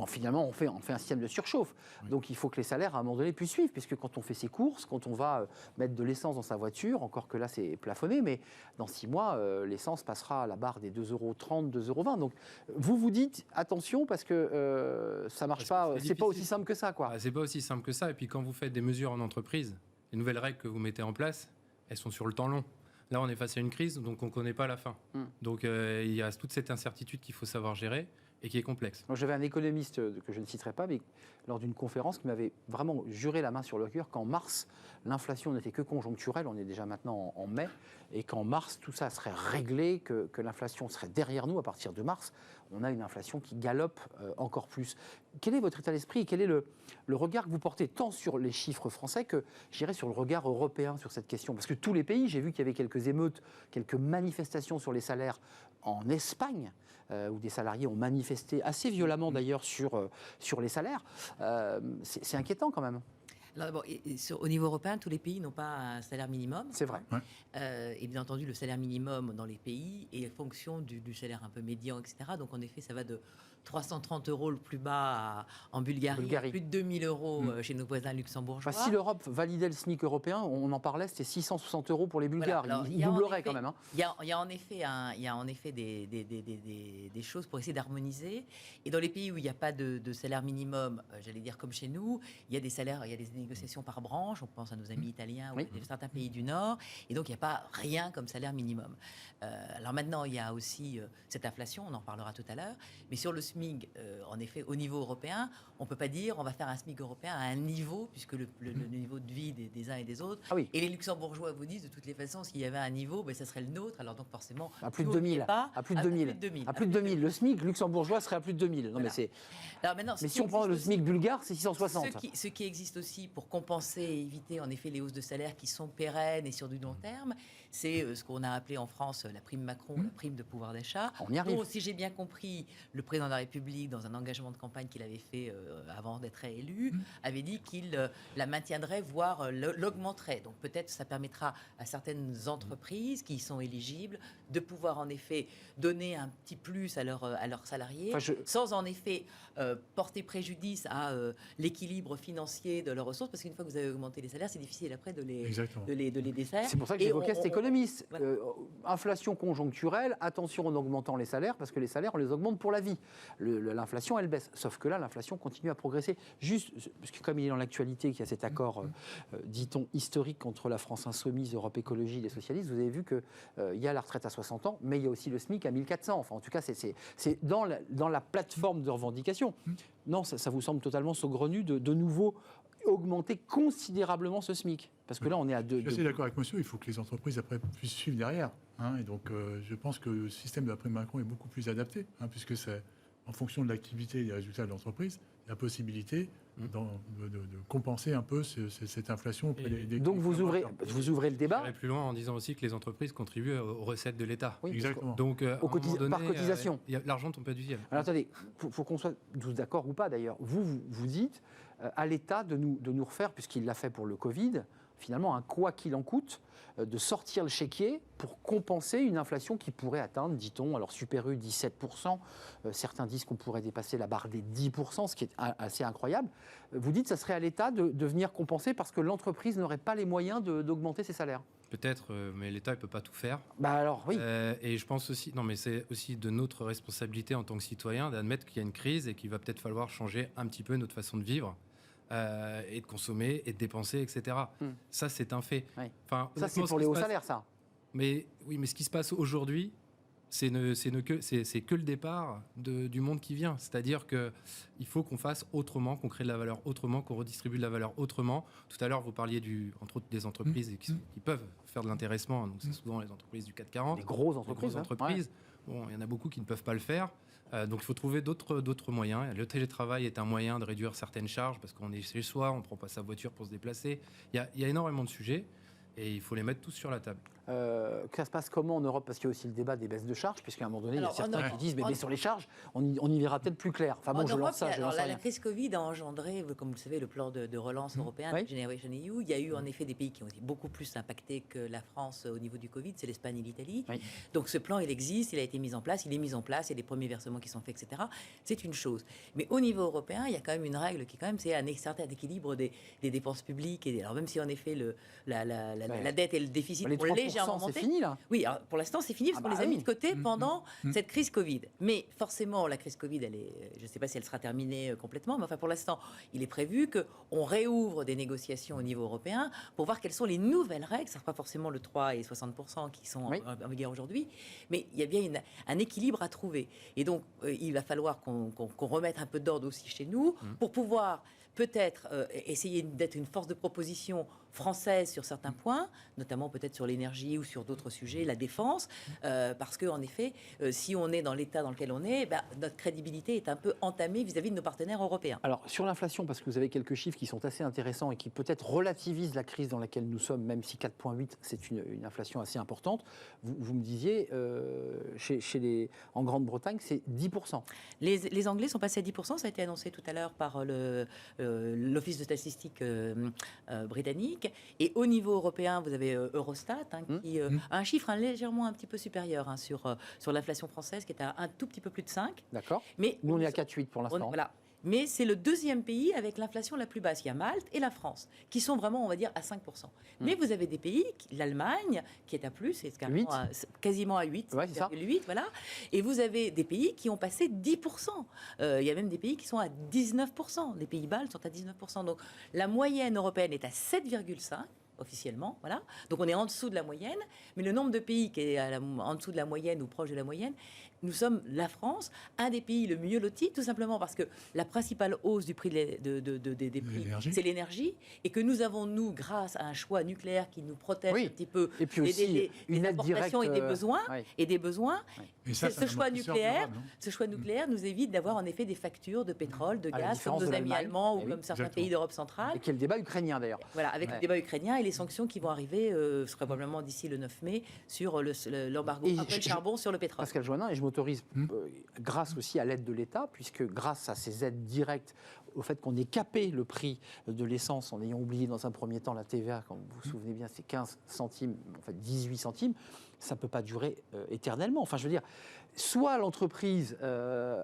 finalement, on fait un système de surchauffe. Oui. Donc il faut que les salaires, à un moment donné, puissent suivre, puisque quand on fait ses courses, quand on va mettre de l'essence dans sa voiture, encore que là c'est plafonné, mais dans 6 mois, l'essence passera à la barre des 2,30 €, 2,20 €. Donc vous dites, attention, parce que ça marche pas, c'est pas aussi simple que ça, quoi. C'est pas aussi simple que ça, et puis quand vous faites des mesures en entreprise, les nouvelles règles que vous mettez en place, elles sont sur le temps long. Là, on est face à une crise, donc on ne connaît pas la fin. Donc, il y a toute cette incertitude qu'il faut savoir gérer et qui est complexe. Moi, j'avais un économiste que je ne citerai pas, mais lors d'une conférence, qui m'avait vraiment juré la main sur le cœur qu'en mars, l'inflation n'était que conjoncturelle, on est déjà maintenant en mai, et qu'en mars, tout ça serait réglé, que l'inflation serait derrière nous à partir de mars. On a une inflation qui galope encore plus. Quel est votre état d'esprit et quel est le regard que vous portez tant sur les chiffres français que, je dirais, sur le regard européen sur cette question ? Parce que tous les pays, j'ai vu qu'il y avait quelques émeutes, quelques manifestations sur les salaires en Espagne, où des salariés ont manifesté assez violemment d'ailleurs sur les salaires. C'est inquiétant quand même. Alors, d'abord, au niveau européen, tous les pays n'ont pas un salaire minimum. C'est vrai. Et bien entendu, le salaire minimum dans les pays est fonction du salaire un peu médian, etc. Donc en effet, ça va de 330 € le plus bas en Bulgarie, à plus de 2000 € chez nos voisins luxembourgeois. Si l'Europe validait le SMIC européen, on en parlait, c'était 660 € pour les Bulgares. Voilà. Alors, il doublerait quand même. Il y a en effet des choses pour essayer d'harmoniser. Et dans les pays où il n'y a pas de salaire minimum, j'allais dire comme chez nous, il y a des salaires, il y a des négociations par branche. On pense à nos amis italiens ou à certains pays du Nord. Et donc, il n'y a pas rien comme salaire minimum. Alors maintenant, il y a aussi cette inflation, on en parlera tout à l'heure. Mais sur le SMIC, en effet, au niveau européen, on ne peut pas dire on va faire un SMIC européen à un niveau, puisque le niveau de vie des uns et des autres. Ah oui. Et les luxembourgeois vous disent, de toutes les façons, s'il y avait un niveau, ben, ça serait le nôtre. Alors donc forcément, à plus de 2000. À plus de 2000. Le SMIC luxembourgeois serait à plus de 2000. Non, voilà. Mais si on prend le SMIC bulgare, c'est 660. Ce qui existe aussi pour compenser et éviter en effet les hausses de salaire qui sont pérennes et sur du long terme, c'est ce qu'on a appelé en France la prime Macron, la prime de pouvoir d'achat. On y arrive. Donc, si j'ai bien compris, le président de la République, dans un engagement de campagne qu'il avait fait avant d'être réélu, avait dit qu'il la maintiendrait, voire l'augmenterait. Donc peut-être ça permettra à certaines entreprises qui y sont éligibles de pouvoir en effet donner un petit plus à leurs salariés, sans en effet porter préjudice à l'équilibre financier de leurs ressources, parce qu'une fois que vous avez augmenté les salaires, c'est difficile après de les défaire. C'est pour ça que j'évoquais cet économiste. Voilà. Inflation conjoncturelle, attention en augmentant les salaires, parce que les salaires, on les augmente pour la vie. L'inflation, elle baisse. Sauf que là, l'inflation continue à progresser. Juste, parce que comme il est dans l'actualité, qu'il y a cet accord, dit-on, historique entre la France insoumise, Europe Écologie et les socialistes, vous avez vu qu'il y a la retraite à 60 ans, mais il y a aussi le SMIC à 1400. Enfin, en tout cas, c'est dans la plateforme de revendication. Non, ça vous semble totalement saugrenu de nouveau augmenter considérablement ce SMIC? Parce que là, on est à 2. Je suis assez d'accord avec monsieur, il faut que les entreprises après puissent suivre derrière. Et donc, je pense que le système de la prime Macron est beaucoup plus adapté, puisque c'est en fonction de l'activité et des résultats de l'entreprise, la possibilité de compenser un peu cette inflation auprès des donc vous ouvrez le débat. Je vais plus loin en disant aussi que les entreprises contribuent aux recettes de l'État. Oui, exactement. Donc, par cotisation. L'argent tombe pas du ciel. Alors attendez, faut qu'on soit tous d'accord ou pas d'ailleurs. Vous dites à l'État de nous refaire, puisqu'il l'a fait pour le Covid, finalement un quoi qu'il en coûte, de sortir le chéquier pour compenser une inflation qui pourrait atteindre, dit-on, alors Super U 17%, certains disent qu'on pourrait dépasser la barre des 10%, ce qui est assez incroyable. Vous dites que ça serait à l'État de venir compenser parce que l'entreprise n'aurait pas les moyens d'augmenter ses salaires. Peut-être, mais l'État ne peut pas tout faire. Bah alors, oui. Et je pense aussi, non mais c'est aussi de notre responsabilité en tant que citoyen d'admettre qu'il y a une crise et qu'il va peut-être falloir changer un petit peu notre façon de vivre. Et de consommer et de dépenser, etc. Ça, c'est un fait. Oui. Enfin, ça, c'est pour les hauts salaires, ça. Mais oui, mais ce qui se passe aujourd'hui, c'est que le départ du monde qui vient. C'est-à-dire qu'il faut qu'on fasse autrement, qu'on crée de la valeur autrement, qu'on redistribue de la valeur autrement. Tout à l'heure, vous parliez entre autres des entreprises qui peuvent faire de l'intéressement. Donc, c'est souvent les entreprises du CAC 40. Les grosses entreprises. Bon, il y en a beaucoup qui ne peuvent pas le faire. Donc il faut trouver d'autres moyens. Le télétravail est un moyen de réduire certaines charges parce qu'on est chez soi, on ne prend pas sa voiture pour se déplacer. Il y a énormément de sujets et il faut les mettre tous sur la table. Ça se passe comment en Europe? Parce qu'il y a aussi le débat des baisses de charges, puisqu'à un moment donné, il y a certains qui disent mais sur les charges, on y verra peut-être plus clair. Enfin bon, je lance ça. La crise Covid a engendré, comme vous le savez, le plan de relance européen, Generation EU. Il y a eu en effet des pays qui ont été beaucoup plus impactés que la France au niveau du Covid, c'est l'Espagne et l'Italie. Oui. Donc ce plan, il existe, il a été mis en place, il est mis en place, il y a des premiers versements qui sont faits, etc. C'est une chose. Mais au niveau européen, il y a quand même une règle qui, quand même, c'est un certain équilibre des dépenses publiques. Et alors même si en effet la dette et le déficit ont légèrement monté. C'est fini là. Oui, alors pour l'instant c'est fini parce qu'on les a mis de côté pendant cette crise Covid. Mais forcément la crise Covid, je ne sais pas si elle sera terminée complètement, mais enfin pour l'instant il est prévu qu'on réouvre des négociations au niveau européen pour voir quelles sont les nouvelles règles. Ce ne sera pas forcément le 3 et 60% qui sont en vigueur aujourd'hui, mais il y a bien un équilibre à trouver. Et donc il va falloir qu'on remette un peu d'ordre aussi chez nous pour pouvoir peut-être essayer d'être une force de proposition française sur certains points, notamment peut-être sur l'énergie ou sur d'autres sujets, la défense, parce qu'en effet, si on est dans l'état dans lequel on est, notre crédibilité est un peu entamée vis-à-vis de nos partenaires européens. Alors, sur l'inflation, parce que vous avez quelques chiffres qui sont assez intéressants et qui peut-être relativisent la crise dans laquelle nous sommes, même si 4,8, c'est une inflation assez importante, vous me disiez, en Grande-Bretagne, c'est 10%. Les Anglais sont passés à 10%, ça a été annoncé tout à l'heure par l'Office de statistique britannique. Et au niveau européen, vous avez Eurostat qui a un chiffre légèrement un petit peu supérieur sur l'inflation française, qui est à un tout petit peu plus de 5. D'accord. Mais nous, on est à 4,8 pour l'instant. Voilà. Mais c'est le deuxième pays avec l'inflation la plus basse. Il y a Malte et la France, qui sont vraiment, on va dire, à 5%. Mais vous avez des pays, l'Allemagne, qui est à plus, c'est quasiment à 8, ouais, c'est ça. 8, voilà. Et vous avez des pays qui ont passé 10%. Il y a même des pays qui sont à 19%. Les pays baltes sont à 19%. Donc la moyenne européenne est à 7,5%. Officiellement, voilà. Donc on est en dessous de la moyenne, mais le nombre de pays qui est en dessous de la moyenne ou proche de la moyenne, nous sommes la France, un des pays le mieux lotis, tout simplement parce que la principale hausse du prix des prix, c'est l'énergie, et que nous avons, nous, grâce à un choix nucléaire qui nous protège un petit peu et puis aussi une aide directe et des besoins. Et ça, ce choix nucléaire nous évite d'avoir en effet des factures de pétrole, de gaz, comme nos amis allemands ou comme certains pays d'Europe centrale. Et qui est le débat ukrainien d'ailleurs. Voilà, avec le débat ukrainien et les sanctions qui vont arriver, probablement d'ici le 9 mai, sur l'embargo après le charbon sur le pétrole. Pascal Joannin, et je m'autorise, grâce aussi à l'aide de l'État, puisque grâce à ces aides directes, au fait qu'on ait capé le prix de l'essence en ayant oublié dans un premier temps la TVA, quand vous vous souvenez bien, c'est 15 centimes, en fait 18 centimes, ça ne peut pas durer éternellement. Enfin, je veux dire, soit l'entreprise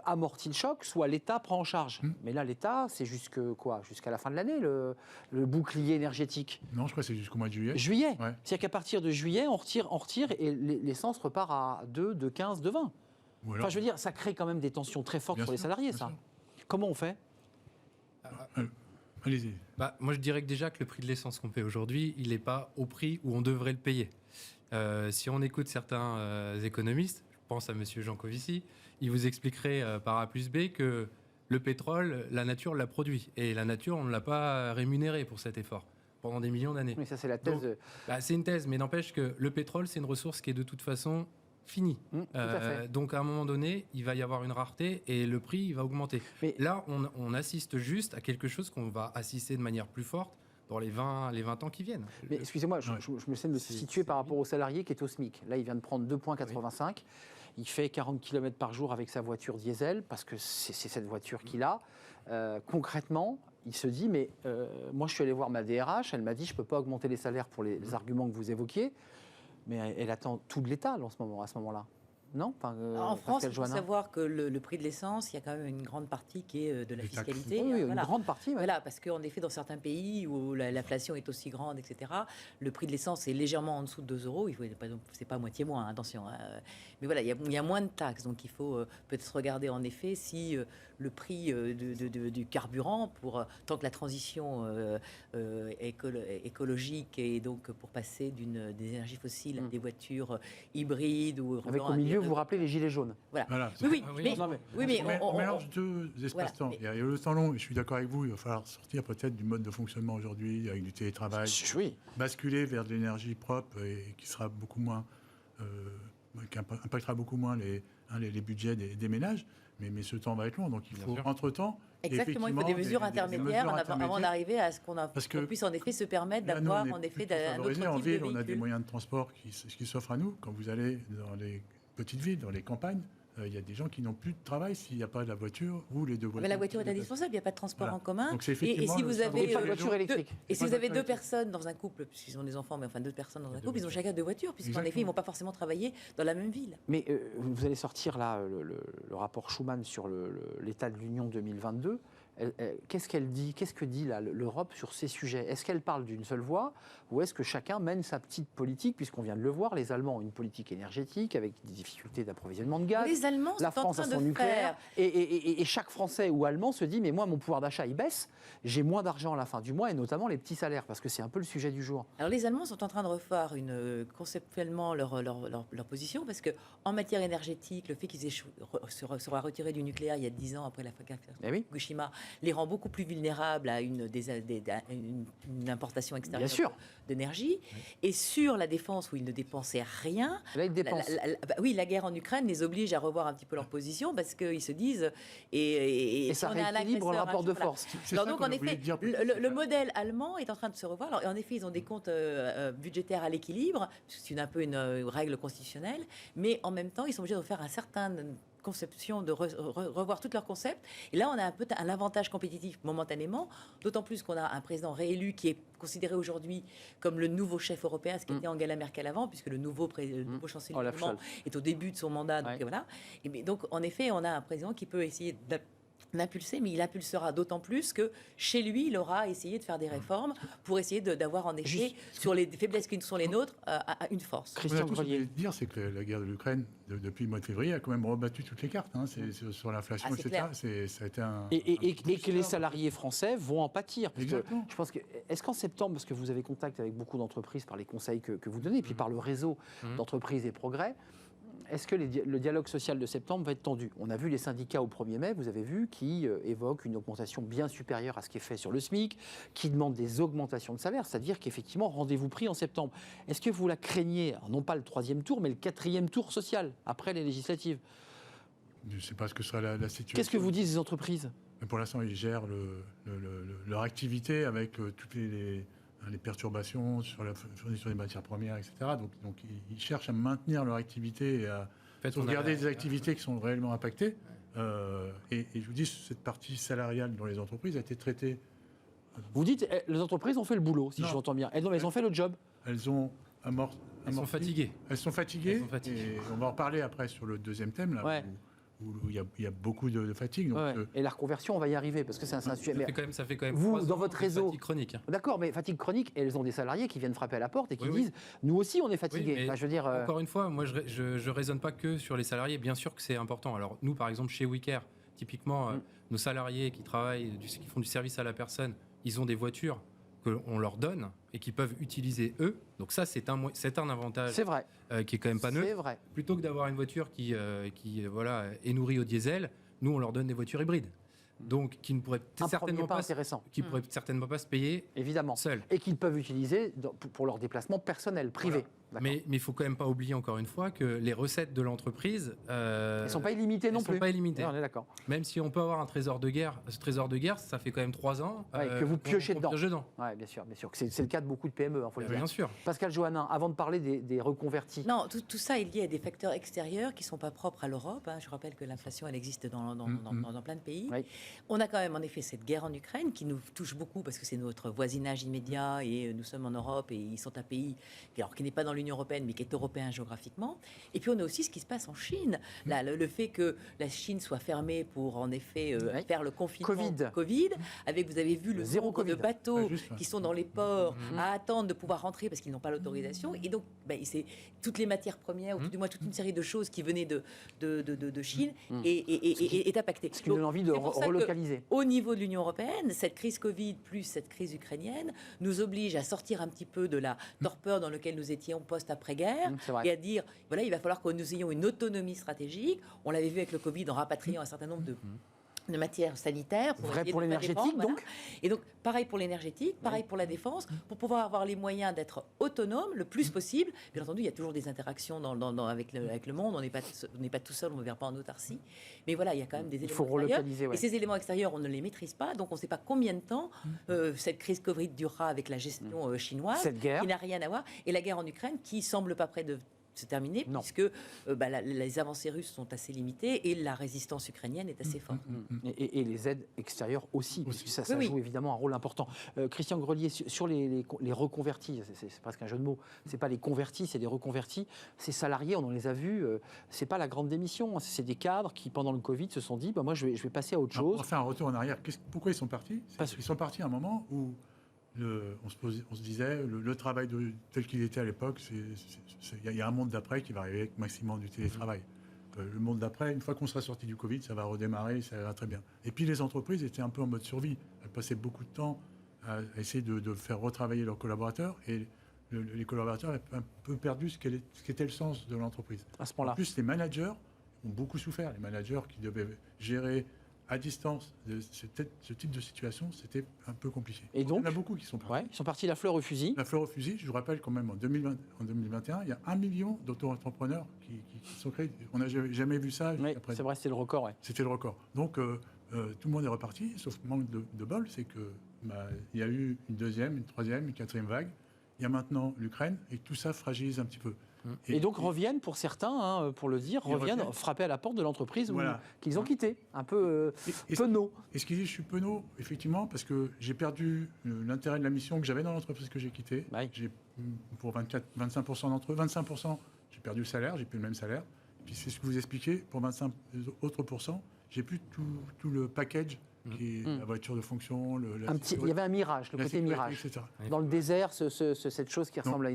amortit le choc, soit l'État prend en charge. Mais là, l'État, c'est jusqu'à la fin de l'année, le bouclier énergétique. Non, je crois que c'est jusqu'au mois de juillet. Juillet. Ouais. C'est-à-dire qu'à partir de juillet, on retire et l'essence repart à 2, de 15, de 20. Alors, enfin, je veux dire, ça crée quand même des tensions très fortes pour les salariés, ça. Sûr. Comment on fait? Allez-y. Moi, je dirais que déjà que le prix de l'essence qu'on paie aujourd'hui, il n'est pas au prix où on devrait le payer. Si on écoute certains économistes, je pense à M. Jancovici, il vous expliquerait par A plus B que le pétrole, la nature l'a produit. Et la nature, on ne l'a pas rémunéré pour cet effort pendant des millions d'années. Oui, ça c'est la thèse. C'est une thèse, mais n'empêche que le pétrole, c'est une ressource qui est de toute façon finie. Tout à fait. Donc à un moment donné, il va y avoir une rareté et le prix il va augmenter. Mais là, on assiste juste à quelque chose qu'on va assister de manière plus forte dans les 20 ans qui viennent. Mais excusez-moi, je me sais de me situer par rapport au salarié qui est au SMIC. Là, il vient de prendre 2,85 €. Il fait 40 km par jour avec sa voiture diesel, parce que c'est cette voiture qu'il a. Concrètement, il se dit, mais moi je suis allé voir ma DRH, elle m'a dit, je ne peux pas augmenter les salaires pour les arguments que vous évoquiez, mais elle attend tout de l'État à ce moment-là. Non, en France, il faut savoir que le prix de l'essence, il y a quand même une grande partie qui est de la fiscalité. Oui, une grande partie. Ouais. Voilà, parce qu'en effet, dans certains pays où l'inflation est aussi grande, etc., le prix de l'essence est légèrement en dessous de 2 €. C'est pas moitié moins, attention. Mais voilà, il y a moins de taxes, donc il faut peut-être regarder en effet si le prix du carburant, tant que la transition écologique et donc pour passer des énergies fossiles à des voitures hybrides ou avec au milieu, vous vous rappelez les gilets jaunes. Voilà. On mélange deux espaces-temps. Il y a le temps long, et je suis d'accord avec vous, il va falloir sortir peut-être du mode de fonctionnement aujourd'hui avec du télétravail, basculer vers de l'énergie propre et qui sera beaucoup moins, qui impactera beaucoup moins les budgets des ménages. Mais ce temps va être long, donc il faut entre-temps. Exactement, il faut des mesures intermédiaires avant d'arriver à ce qu'on puisse en effet se permettre d'avoir en effet un autre type de véhicule. On a des moyens de transport qui s'offrent à nous. Quand vous allez dans les petites villes, dans les campagnes, il y a des gens qui n'ont plus de travail s'il n'y a pas de la voiture ou les deux voitures. Mais la voiture est indispensable, il n'y a pas de transport en commun. Donc et si vous avez voiture électrique. Et si vous avez deux personnes dans un couple, puisqu'ils ont des enfants, mais enfin deux personnes dans un couple, ils ont chacun deux voitures, puisqu'en effet, ils ne vont pas forcément travailler dans la même ville. Mais vous allez sortir là le rapport Schuman sur l'état de l'Union 2022. Qu'est-ce qu'elle dit? Qu'est-ce que dit l'Europe sur ces sujets? Est-ce qu'elle parle d'une seule voix ou est-ce que chacun mène sa petite politique? Puisqu'on vient de le voir, les Allemands ont une politique énergétique avec des difficultés d'approvisionnement de gaz. Les Allemands la France a son nucléaire. Et chaque Français ou Allemand se dit, mais moi, mon pouvoir d'achat, il baisse. J'ai moins d'argent à la fin du mois et notamment les petits salaires, parce que c'est un peu le sujet du jour. Alors les Allemands sont en train de refaire conceptuellement leur position, parce qu'en matière énergétique, le fait qu'ils soient retirés du nucléaire il y a 10 ans après la Fukushima, les rend beaucoup plus vulnérables à une importation extérieure d'énergie. Et sur la défense, où ils ne dépensaient rien, là, ils dépensent. La guerre en Ukraine les oblige à revoir un petit peu leur position, parce qu'ils se disent... Et ça rééquilibre le rapport de force. Alors donc, en effet, le modèle allemand est en train de se revoir. Alors, en effet, ils ont des comptes budgétaires à l'équilibre, c'est un peu une règle constitutionnelle, mais en même temps, ils sont obligés de faire un certain conception, de revoir tout leur concept. Et là, on a un peu un avantage compétitif momentanément, d'autant plus qu'on a un président réélu qui est considéré aujourd'hui comme le nouveau chef européen, ce qui était Angela Merkel avant, puisque le nouveau chancelier allemand est au début de son mandat. Donc, voilà. Et donc, en effet, on a un président qui peut essayer d'impulser, mais il impulsera d'autant plus que chez lui, il aura essayé de faire des réformes pour essayer d'avoir en effet, sur les faiblesses qui sont les nôtres, une force. Christian Grelier. Ce que je voulais dire, c'est que la guerre de l'Ukraine, depuis le mois de février, a quand même rebattu toutes les cartes. Hein. Sur l'inflation, etc. Ça a été et que les salariés français vont en pâtir. Parce que je pense que, est-ce qu'en septembre, parce que vous avez contact avec beaucoup d'entreprises par les conseils que vous donnez, et puis par le réseau d'entreprises et progrès, est-ce que le dialogue social de septembre va être tendu? On a vu les syndicats au 1er mai, vous avez vu, qui évoquent une augmentation bien supérieure à ce qui est fait sur le SMIC, qui demandent des augmentations de salaire, c'est-à-dire qu'effectivement, rendez-vous pris en septembre. Est-ce que vous la craignez, non pas le 3e tour, mais le 4e tour social, après les législatives? Je ne sais pas ce que sera la situation. Qu'est-ce que vous disent les entreprises? Mais pour l'instant, ils gèrent leur activité avec toutes les perturbations sur la fourniture des matières premières, etc. Donc ils cherchent à maintenir leur activité et à sauvegarder des activités qui sont réellement impactées. Et je vous dis, cette partie salariale dans les entreprises a été traitée. Vous dites, les entreprises ont fait le boulot, si j'entends bien. Elles ont fait le job. Elles ont Elles sont fatiguées. Elles sont fatiguées. Et on va en reparler après sur le deuxième thème, là, où il y a beaucoup de fatigue. Donc, et la reconversion, on va y arriver, parce que c'est un sujet. Ça fait quand même vous, dans votre réseau, fatigue chronique. D'accord, mais fatigue chronique, elles ont des salariés qui viennent frapper à la porte et qui disent, nous aussi, on est fatigués. Enfin, je veux dire, encore une fois, moi, je raisonne pas que sur les salariés. Bien sûr que c'est important. Alors, nous, par exemple, chez Wicare, typiquement, nos salariés qui travaillent, qui font du service à la personne, ils ont des voitures qu'on leur donne et qu'ils peuvent utiliser eux. Donc ça, c'est un avantage qui est quand même pas neutre. C'est vrai. Plutôt que d'avoir une voiture qui est nourrie au diesel, nous, on leur donne des voitures hybrides. Donc, qui ne pourraient certainement pas se payer évidemment seuls. Et qu'ils peuvent utiliser pour leur déplacement personnel, privé. Voilà. Mais il ne faut quand même pas oublier, encore une fois, que les recettes de l'entreprise... elles ne sont pas illimitées non plus. Elles ne sont pas illimitées. On est d'accord. Même si on peut avoir un trésor de guerre, ce trésor de guerre, ça fait quand même 3 ans que vous piochez dedans. Oui, bien sûr. C'est le cas de beaucoup de PME, faut le dire. Bien sûr. Pascal Johannin, avant de parler des reconvertis. Non, tout ça est lié à des facteurs extérieurs qui ne sont pas propres à l'Europe. Je rappelle que l'inflation, elle existe dans plein de pays. Oui. On a quand même, en effet, cette guerre en Ukraine qui nous touche beaucoup parce que c'est notre voisinage immédiat et nous sommes en Europe et ils sont un pays qui n'est pas dans l'Union européenne mais qui est européen géographiquement. Et puis on a aussi ce qui se passe en Chine. Là, le fait que la Chine soit fermée pour en effet faire le confinement Covid, avec, vous avez vu, le nombre de bateaux qui sont dans les ports à attendre de pouvoir rentrer parce qu'ils n'ont pas l'autorisation. Et donc, c'est toutes les matières premières, ou tout du moins toute une série de choses qui venaient de Chine est impactée. Ce qui donne envie de relocaliser. Au niveau de l'Union européenne, cette crise Covid plus cette crise ukrainienne nous oblige à sortir un petit peu de la torpeur dans laquelle nous étions post-après-guerre et à dire, voilà, il va falloir que nous ayons une autonomie stratégique. On l'avait vu avec le Covid en rapatriant un certain nombre de matières sanitaires. Pour l'énergétique, donc voilà. Et donc, pareil pour l'énergétique, pareil pour la défense, pour pouvoir avoir les moyens d'être autonome le plus possible. Bien entendu, il y a toujours des interactions avec le monde, on n'est pas tout seul, on ne vient pas en autarcie. Mais voilà, il y a quand même des éléments extérieurs. Et ces éléments extérieurs, on ne les maîtrise pas, donc on ne sait pas combien de temps cette crise Covid durera avec la gestion chinoise, cette guerre qui n'a rien à voir, et la guerre en Ukraine, qui ne semble pas près de se terminer, puisque les avancées russes sont assez limitées et la résistance ukrainienne est assez forte. Et les aides extérieures aussi, parce que ça joue évidemment un rôle important. Christian Grelier, sur les reconvertis, c'est presque un jeu de mots, c'est pas les convertis, c'est des reconvertis. Ces salariés, on en les a vus, c'est pas la grande démission, c'est des cadres qui, pendant le Covid, se sont dit, moi je vais passer à autre chose. On va faire un retour en arrière. Pourquoi ils sont partis? Ils sont partis à un moment où on se disait, le travail tel qu'il était à l'époque, il y a un monde d'après qui va arriver avec maximum du télétravail. Le monde d'après, une fois qu'on sera sorti du Covid, ça va redémarrer, ça ira très bien. Et puis les entreprises étaient un peu en mode survie. Elles passaient beaucoup de temps à essayer de faire retravailler leurs collaborateurs et les collaborateurs avaient un peu perdu ce qu'était le sens de l'entreprise. À ce point-là. En plus, les managers ont beaucoup souffert. Les managers qui devaient gérer à distance ce type de situation, c'était un peu compliqué. Et donc, il y en a beaucoup qui sont partis. Ils sont partis la fleur au fusil. La fleur au fusil, je vous rappelle quand même, en 2021, il y a 1 million d'auto-entrepreneurs qui sont créés. On n'a jamais vu ça. C'est vrai, c'était le record. C'était le record. Donc, tout le monde est reparti, sauf manque de bol, c'est que il y a eu une deuxième, une troisième, une quatrième vague. Il y a maintenant l'Ukraine, et tout ça fragilise un petit peu. Et donc reviennent, pour certains, pour le dire, reviennent frapper à la porte de l'entreprise qu'ils ont quitté, un peu penaud. Et ce qu'ils disent, je suis penaud, effectivement, parce que j'ai perdu l'intérêt de la mission que j'avais dans l'entreprise que j'ai quittée. Pour 25% d'entre eux, 25%, j'ai perdu le salaire, j'ai plus le même salaire. Puis c'est ce que vous expliquez, pour 25 autres pourcents, j'ai plus tout le package. Qui est la voiture de fonction, il y avait un mirage, le côté mirage. Etc. Dans le désert, cette chose qui ressemble à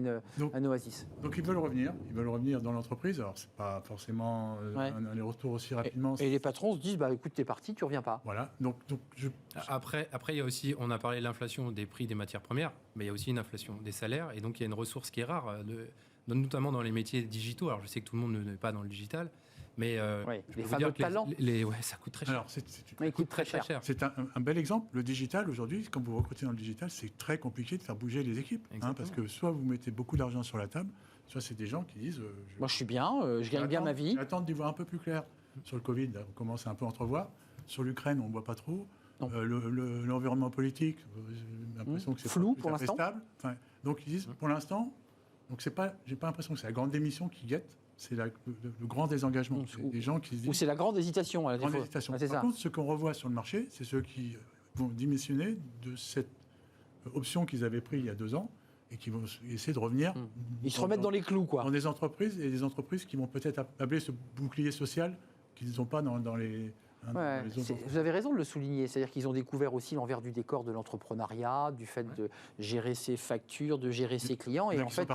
un oasis. Donc ils veulent revenir dans l'entreprise. Alors c'est pas forcément un aller-retour aussi rapidement. Et les patrons se disent, écoute, t'es parti, tu reviens pas. Voilà. Après, il y a aussi, on a parlé de l'inflation des prix des matières premières, mais il y a aussi une inflation des salaires. Et donc il y a une ressource qui est rare, notamment dans les métiers digitaux. Alors je sais que tout le monde n'est pas dans le digital. Mais les fameux talents, ça coûte très cher. Alors, ça coûte très cher. C'est un bel exemple. Le digital, aujourd'hui, quand vous recrutez dans le digital, c'est très compliqué de faire bouger les équipes. Parce que soit vous mettez beaucoup d'argent sur la table, soit c'est des gens qui disent moi, je suis bien, je gagne bien ma vie. J'attends d'y voir un peu plus clair. Sur le Covid, là, on commence à un peu entrevoir. Sur l'Ukraine, on ne voit pas trop. L'environnement politique, j'ai l'impression que c'est flou pour l'instant. Stable. Donc, ils disent, pour l'instant, j'ai pas l'impression que c'est la grande démission qui guette. C'est le grand désengagement. C'est des gens qui se disent... Ou c'est la grande hésitation. Par contre, ce qu'on revoit sur le marché, c'est ceux qui vont démissionner de cette option qu'ils avaient prise il y a 2 ans et qui vont essayer de revenir... Ils se remettent dans les clous, quoi. Dans des entreprises, et des entreprises qui vont peut-être appeler ce bouclier social qu'ils n'ont pas dans les... Vous avez raison de le souligner, c'est-à-dire qu'ils ont découvert aussi l'envers du décor de l'entrepreneuriat, du fait de gérer ses factures, de gérer ses clients, et en fait,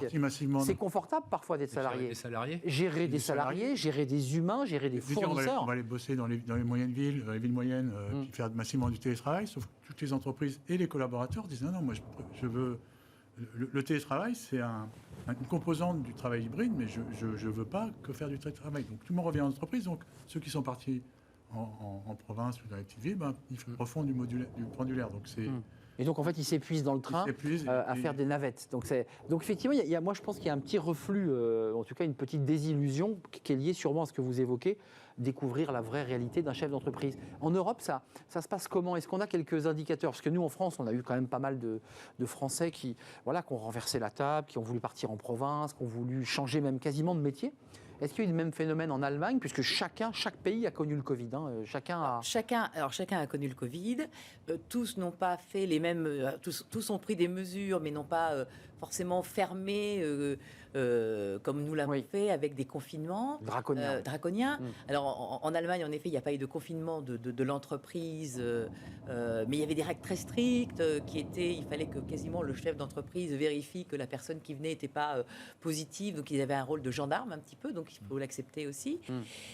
c'est confortable parfois d'être salarié. Gérer des salariés, gérer des humains, gérer des fournisseurs. On va aller bosser dans les moyennes villes, dans les villes moyennes, qui faire massivement du télétravail, sauf que toutes les entreprises et les collaborateurs disent non, moi je veux... Le télétravail, c'est une composante du travail hybride, mais je ne veux pas que faire du télétravail. Donc tout le monde revient en entreprise, donc ceux qui sont partis en province ou dans les petites villes, ils refont du pendulaire. Donc et donc en fait, ils s'épuisent dans le train à faire des navettes. Donc effectivement, moi je pense qu'il y a un petit reflux, en tout cas une petite désillusion qui est liée sûrement à ce que vous évoquez, découvrir la vraie réalité d'un chef d'entreprise. En Europe, ça se passe comment? Est-ce qu'on a quelques indicateurs? Parce que nous, en France, on a eu quand même pas mal de Français qui ont renversé la table, qui ont voulu partir en province, qui ont voulu changer même quasiment de métier. Est-ce qu'il y a eu le même phénomène en Allemagne, puisque chaque pays a connu le Covid, Chacun a connu le Covid. Tous n'ont pas fait les mêmes... tous ont pris des mesures, mais n'ont pas forcément fermé comme nous l'avons fait, avec des confinements draconiens. Alors en Allemagne, en effet, il n'y a pas eu de confinement de l'entreprise, mais il y avait des règles très strictes il fallait que quasiment le chef d'entreprise vérifie que la personne qui venait n'était pas positive, donc ils avaient un rôle de gendarme un petit peu, donc il faut l'accepter aussi.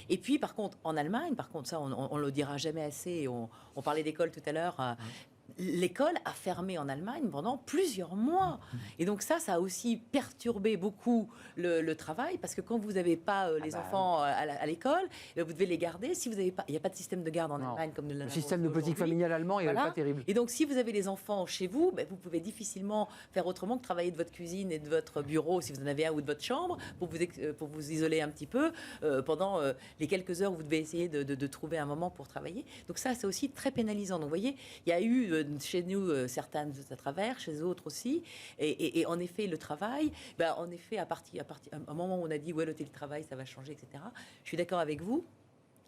Et puis par contre, en Allemagne, ça on le dira jamais assez, on parlait d'école tout à l'heure, l'école a fermé en Allemagne pendant plusieurs mois. Et donc ça a aussi perturbé beaucoup le travail, parce que quand vous n'avez pas les enfants à l'école, vous devez les garder. Si vous n'avez pas, il n'y a pas de système de garde en Allemagne comme le système de politique familiale allemand, il n'est pas terrible. Et donc si vous avez les enfants chez vous, vous pouvez difficilement faire autrement que travailler de votre cuisine et de votre bureau, si vous en avez un, ou de votre chambre, pour vous isoler un petit peu pendant les quelques heures où vous devez essayer de trouver un moment pour travailler. Donc ça, c'est aussi très pénalisant. Donc vous voyez, il y a eu chez nous certains à travers, chez d'autres aussi, et en effet le travail, en effet à un moment où on a dit le télétravail ça va changer, etc. Je suis d'accord avec vous,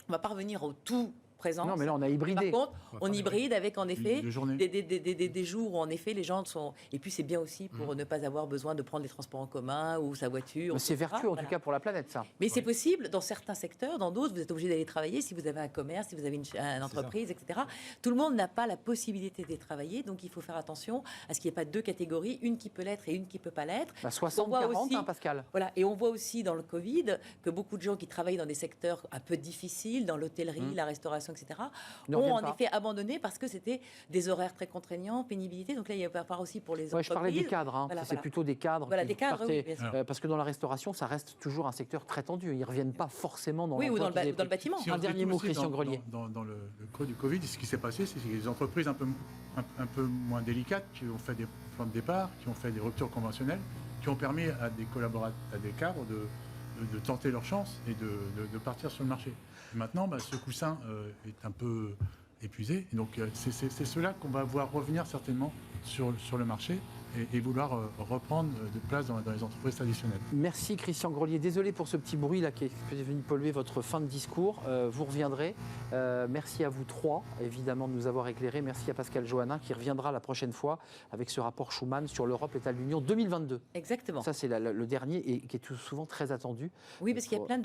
on va pas revenir au tout présence. Non, mais là, on a hybridé. Par contre, on hybride avec, en effet, des jours où, en effet, les gens sont... Et puis, c'est bien aussi pour ne pas avoir besoin de prendre les transports en commun ou sa voiture. C'est vertueux, en tout cas, pour la planète, ça. Mais c'est possible dans certains secteurs. Dans d'autres, vous êtes obligé d'aller travailler si vous avez un commerce, si vous avez une entreprise, etc. Tout le monde n'a pas la possibilité d'y travailler. Donc, il faut faire attention à ce qu'il n'y ait pas 2 catégories, une qui peut l'être et une qui ne peut pas l'être. 60-40, Pascal. Voilà. Et on voit aussi dans le Covid que beaucoup de gens qui travaillent dans des secteurs un peu difficiles, dans l'hôtellerie, la restauration, etc., ont en effet abandonné parce que c'était des horaires très contraignants, pénibilité. Donc là, il y a pas part aussi pour les entreprises. Je parlais des cadres. C'est plutôt des cadres. Voilà, des cadres, oui, parce que dans la restauration, ça reste toujours un secteur très tendu. Ils ne reviennent pas forcément dans ou dans le bâtiment. Un dernier mot, Christian Grelier. Dans le creux du Covid, ce qui s'est passé, c'est que les entreprises un peu moins délicates qui ont fait des plans de départ, qui ont fait des ruptures conventionnelles, qui ont permis à des collaborateurs, à des cadres de tenter leur chance et de partir sur le marché. Maintenant, ce coussin est un peu épuisé. Et donc, c'est cela qu'on va voir revenir certainement sur le marché et vouloir reprendre de place dans les entreprises traditionnelles. Merci Christian Grelier. Désolé pour ce petit bruit là qui est venu polluer votre fin de discours. Vous reviendrez. Merci à vous trois, évidemment, de nous avoir éclairés. Merci à Pascal Johannin qui reviendra la prochaine fois avec ce rapport Schuman sur l'Europe, l'état de l'Union 2022. Exactement. Ça, c'est le dernier et qui est tout souvent très attendu. Oui, parce qu'il y a plein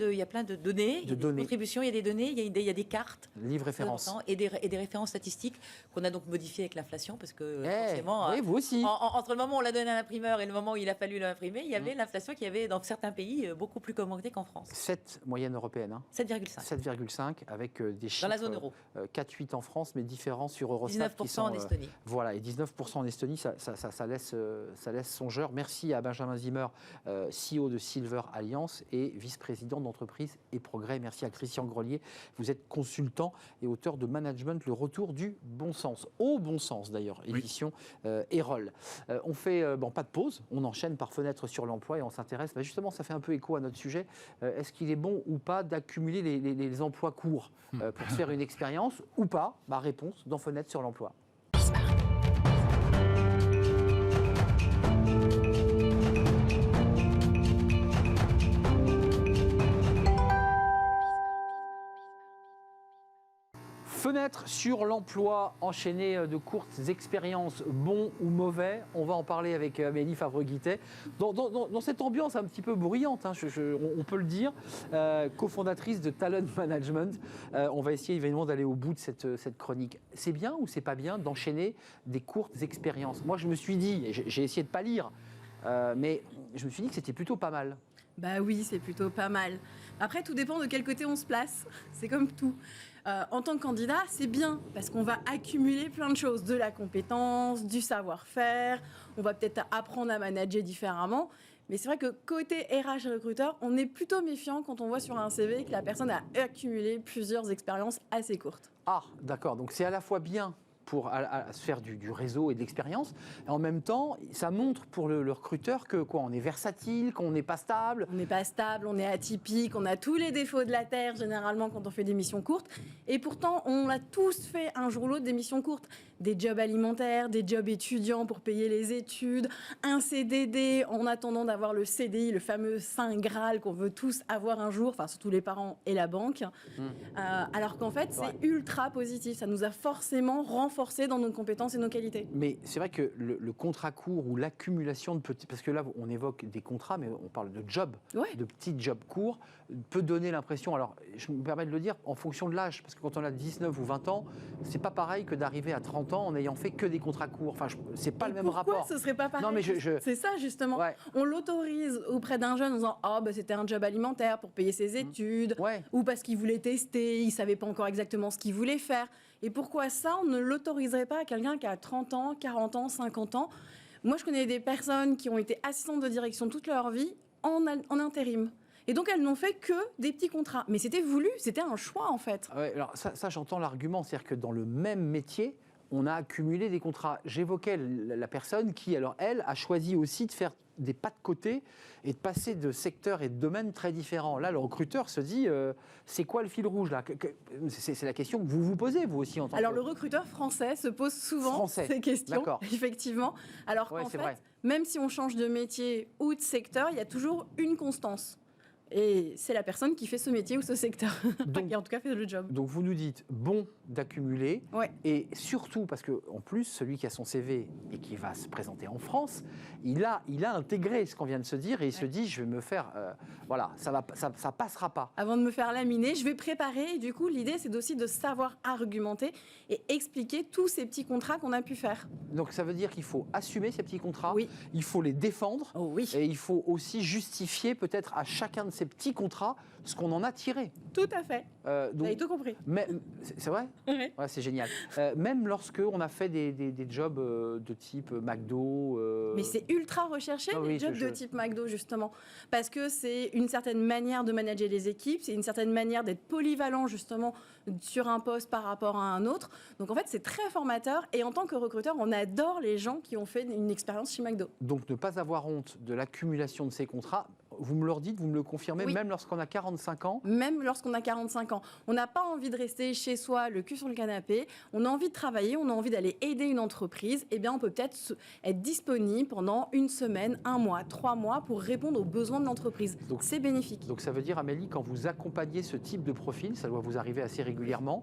de données, il y a des contributions, il y a des données, il y a des cartes. Livre référence. Et des références statistiques qu'on a donc modifiées avec l'inflation parce que forcément, oui, vous aussi. entre le moment où on l'a donné à l'imprimeur et le moment où il a fallu l'imprimer, il y avait l'inflation qui avait dans certains pays beaucoup plus augmenté qu'en France. 7 moyenne européenne. Hein. 7,5. 7,5 avec des chiffres. Dans la zone euro. 4,8 en France, mais différents sur Eurostat. 19% en Estonie. Voilà, et 19% en Estonie, ça laisse songeur. Merci à Benjamin Zimmer, CEO de Silver Alliance et vice-président d'entreprise et progrès. Merci à Christian Grelier. Vous êtes consultant et auteur de Management, le retour du bon sens. Au bon sens d'ailleurs, édition Erol. On fait pas de pause, on enchaîne par fenêtre sur l'emploi et on s'intéresse. Justement, ça fait un peu écho à notre sujet. Est-ce qu'il est bon ou pas d'accumuler les emplois courts pour faire une expérience ou pas? Réponse dans fenêtre sur l'emploi. Fenêtre sur l'emploi, enchaîné de courtes expériences, bons ou mauvais. On va en parler avec Amélie Favre-Guittet. Dans cette ambiance un petit peu bruyante, on peut le dire, cofondatrice de Talent Management. On va essayer évidemment d'aller au bout de cette chronique. C'est bien ou c'est pas bien d'enchaîner des courtes expériences? Moi, je me suis dit, j'ai essayé de ne pas lire, mais je me suis dit que c'était plutôt pas mal. Bah oui, c'est plutôt pas mal. Après, tout dépend de quel côté on se place. C'est comme tout. En tant que candidat, c'est bien parce qu'on va accumuler plein de choses, de la compétence, du savoir-faire. On va peut-être apprendre à manager différemment. Mais c'est vrai que côté RH et recruteur, on est plutôt méfiant quand on voit sur un CV que la personne a accumulé plusieurs expériences assez courtes. Ah, d'accord. Donc c'est à la fois bien pour se faire du réseau et de l'expérience. Et en même temps, ça montre pour le recruteur que on est versatile, qu'on n'est pas stable. On n'est pas stable, on est atypique, on a tous les défauts de la Terre généralement quand on fait des missions courtes. Et pourtant, on a tous fait un jour ou l'autre des missions courtes. Des jobs alimentaires, des jobs étudiants pour payer les études, un CDD en attendant d'avoir le CDI, le fameux Saint Graal qu'on veut tous avoir un jour, enfin surtout les parents et la banque. Alors qu'en fait, c'est ultra positif. Ça nous a forcément renforcé dans nos compétences et nos qualités. Mais c'est vrai que le contrat court ou l'accumulation de petits... Parce que là, on évoque des contrats, mais on parle de jobs, de petits jobs courts, peut donner l'impression... Alors, je me permets de le dire, en fonction de l'âge, parce que quand on a 19 ou 20 ans, c'est pas pareil que d'arriver à 30 ans en ayant fait que des contrats courts. Enfin, c'est pas le même rapport. Pourquoi ce serait pas pareil? Non, mais c'est ça, justement. Ouais. On l'autorise auprès d'un jeune en disant « Ah, c'était un job alimentaire pour payer ses études. Ou parce qu'il voulait tester, il savait pas encore exactement ce qu'il voulait faire. » Et pourquoi ça, on ne l'autoriserait pas à quelqu'un qui a 30 ans, 40 ans, 50 ans? Moi, je connais des personnes qui ont été assistantes de direction toute leur vie en intérim. Et donc, elles n'ont fait que des petits contrats. Mais c'était voulu, c'était un choix, en fait. Ouais, alors ça j'entends l'argument. C'est-à-dire que dans le même métier, on a accumulé des contrats. J'évoquais la personne qui, alors elle, a choisi aussi de faire des pas de côté et de passer de secteurs et de domaines très différents. Là, le recruteur se dit, c'est quoi le fil rouge là? C'est la question que vous vous posez, vous aussi, en tant Alors, le recruteur français se pose souvent ces questions, effectivement. Alors qu'en fait, même si on change de métier ou de secteur, il y a toujours une constance. Et c'est la personne qui fait ce métier ou ce secteur, qui en tout cas fait le job. Donc vous nous dites bon d'accumuler, et surtout parce qu'en plus, celui qui a son CV et qui va se présenter en France, il a intégré ce qu'on vient de se dire et il se dit je vais me faire, ça passera pas. Avant de me faire laminer, je vais préparer. Et du coup, l'idée c'est aussi de savoir argumenter et expliquer tous ces petits contrats qu'on a pu faire. Donc ça veut dire qu'il faut assumer ces petits contrats, il faut les défendre, et il faut aussi justifier peut-être à chacun de ces petits contrats ce qu'on en a tiré. Tout à fait. Vous avez tout compris. Mais, c'est vrai? Ouais, c'est génial. Même lorsque on a fait des jobs de type McDo... Mais c'est ultra recherché, les jobs de type McDo, justement. Parce que c'est une certaine manière de manager les équipes, c'est une certaine manière d'être polyvalent, justement, sur un poste par rapport à un autre. Donc, en fait, c'est très formateur. Et en tant que recruteur, on adore les gens qui ont fait une expérience chez McDo. Donc, ne pas avoir honte de l'accumulation de ces contrats. vous me le redites, vous me le confirmez, Oui. même lorsqu'on a 45 ans. Même lorsqu'on a 45 ans. On n'a pas envie de rester chez soi, le cul sur le canapé. On a envie de travailler, on a envie d'aller aider une entreprise. Eh bien, on peut peut-être être disponible pendant 1 semaine, 1 mois, 3 mois pour répondre aux besoins de l'entreprise. Donc, c'est bénéfique. Donc ça veut dire, Amélie, quand vous accompagnez ce type de profil, ça doit vous arriver assez régulièrement,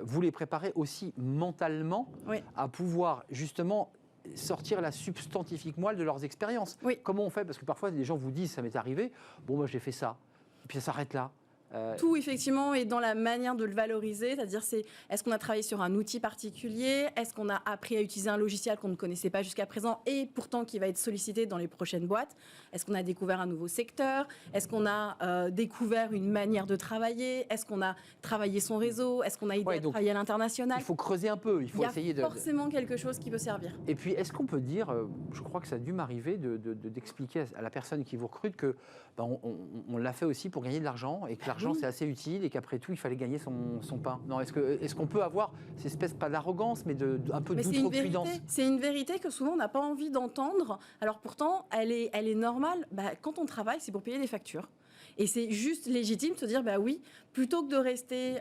vous les préparez aussi mentalement à pouvoir justement sortir la substantifique moelle de leurs expériences. Oui. Comment on fait? Parce que parfois, les gens vous disent, ça m'est arrivé, bon, moi j'ai fait ça, et puis ça s'arrête là. Tout, effectivement, est dans la manière de le valoriser, c'est-à-dire est-ce qu'on a travaillé sur un outil particulier, est-ce qu'on a appris à utiliser un logiciel qu'on ne connaissait pas jusqu'à présent et pourtant qui va être sollicité dans les prochaines boîtes, est-ce qu'on a découvert un nouveau secteur, est-ce qu'on a découvert une manière de travailler, est-ce qu'on a travaillé son réseau, est-ce qu'on a aidé à travailler à l'international. Il faut creuser un peu, il faut essayer de... Il y a forcément quelque chose qui peut servir. Et puis, est-ce qu'on peut dire, je crois que ça a dû m'arriver, d'expliquer à la personne qui vous recrute que on l'a fait aussi pour gagner de l'argent et que l'argent c'est assez utile et qu'après tout il fallait gagner son pain. Non, est-ce qu'on peut avoir cette espèce, pas d'arrogance, mais un peu d'outrecuidance? C'est une vérité que souvent on n'a pas envie d'entendre. Alors pourtant, elle est normale. Quand on travaille, c'est pour payer des factures. Et c'est juste légitime de se dire, oui, plutôt que de rester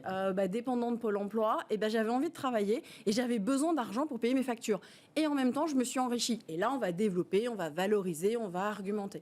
dépendant de Pôle emploi, j'avais envie de travailler et j'avais besoin d'argent pour payer mes factures. Et en même temps, je me suis enrichie. Et là, on va développer, on va valoriser, on va argumenter.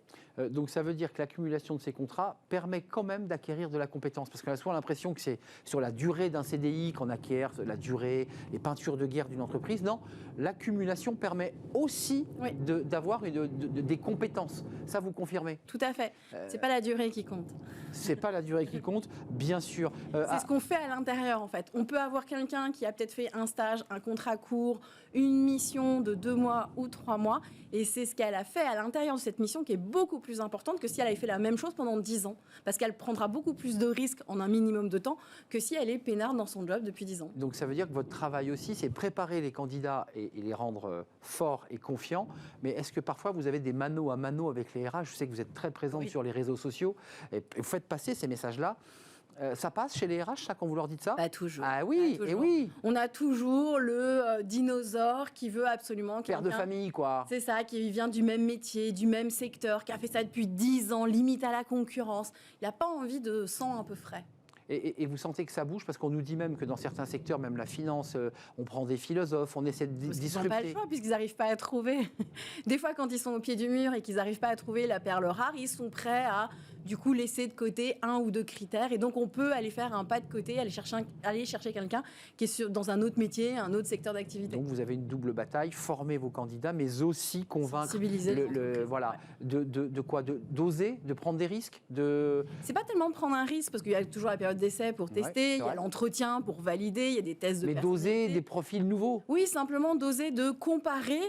Donc ça veut dire que l'accumulation de ces contrats permet quand même d'acquérir de la compétence. Parce qu'on a souvent l'impression que c'est sur la durée d'un CDI qu'on acquiert, la durée, les peintures de guerre d'une entreprise. Non, l'accumulation permet aussi d'avoir des compétences. Ça, vous confirmez? Tout à fait. C'est pas la durée qui compte. C'est pas la durée qui compte, bien sûr. C'est ce qu'on fait à l'intérieur, en fait. On peut avoir quelqu'un qui a peut-être fait un stage, un contrat court, une mission de 2 mois ou 3 mois, et c'est ce qu'elle a fait à l'intérieur de cette mission qui est beaucoup plus importante que si elle avait fait la même chose pendant 10 ans, parce qu'elle prendra beaucoup plus de risques en un minimum de temps que si elle est peinarde dans son job depuis 10 ans. Donc ça veut dire que votre travail aussi, c'est préparer les candidats et les rendre forts et confiants, mais est-ce que parfois vous avez des mano à mano avec les RH? Je sais que vous êtes très présente sur les réseaux sociaux, et vous faites passer ces messages-là. Ça passe chez les RH, ça, quand vous leur dites ça? Toujours. Ah oui, toujours. Et oui. On a toujours le dinosaure qui veut absolument... Père de famille, quoi. C'est ça, qui vient du même métier, du même secteur, qui a fait ça depuis 10 ans, limite à la concurrence. Il n'a pas envie de sang un peu frais. Et vous sentez que ça bouge? Parce qu'on nous dit même que dans certains secteurs, même la finance, on prend des philosophes, on essaie de disrupter. Ils n'ont pas le choix puisqu'ils n'arrivent pas à trouver. Des fois, quand ils sont au pied du mur et qu'ils n'arrivent pas à trouver la perle rare, ils sont prêts à, du coup, laisser de côté 1 ou 2 critères. Et donc, on peut aller faire un pas de côté, aller chercher quelqu'un qui est dans un autre métier, un autre secteur d'activité. Donc, vous avez une double bataille, former vos candidats, mais aussi convaincre... Sensibiliser voilà. De quoi? D'oser, de prendre des risques, C'est pas tellement prendre un risque, parce qu'il y a toujours la période d'essai pour tester, il y a l'entretien pour valider, il y a des tests de personnalité. Mais d'oser des profils nouveaux. Oui, simplement d'oser de comparer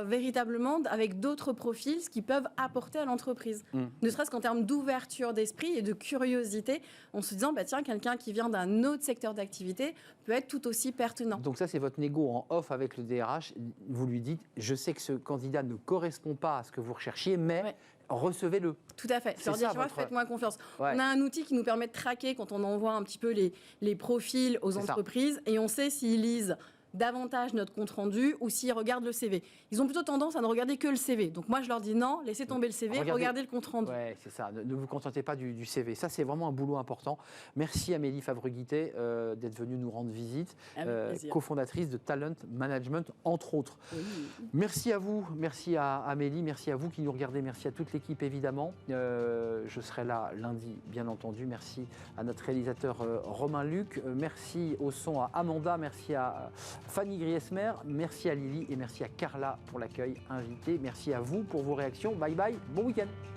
véritablement avec d'autres profils ce qu'ils peuvent apporter à l'entreprise. Ne serait-ce qu'en termes d'ouverture d'esprit et de curiosité, en se disant, tiens, quelqu'un qui vient d'un autre secteur d'activité peut être tout aussi pertinent. Donc ça, c'est votre négo en off avec le DRH. Vous lui dites, je sais que ce candidat ne correspond pas à ce que vous recherchiez, mais... recevez-le. Tout à fait. Je leur dis, faites-moi confiance. On a un outil qui nous permet de traquer quand on envoie un petit peu les profils aux entreprises et on sait s'ils lisent davantage notre compte-rendu ou s'ils regardent le CV. Ils ont plutôt tendance à ne regarder que le CV. Donc moi, je leur dis non, laissez tomber le CV, regardez le compte-rendu. Oui, c'est ça. Ne vous contentez pas du CV. Ça, c'est vraiment un boulot important. Merci Amélie Favre-Guittet d'être venue nous rendre visite, cofondatrice de Talent Management, entre autres. Oui. Merci à vous, merci à Amélie, merci à vous qui nous regardez, merci à toute l'équipe évidemment. Je serai là lundi, bien entendu. Merci à notre réalisateur Romain Luc. Merci au son à Amanda, merci à Fanny Griesmer, merci à Lily et merci à Carla pour l'accueil invité. Merci à vous pour vos réactions. Bye bye, bon week-end.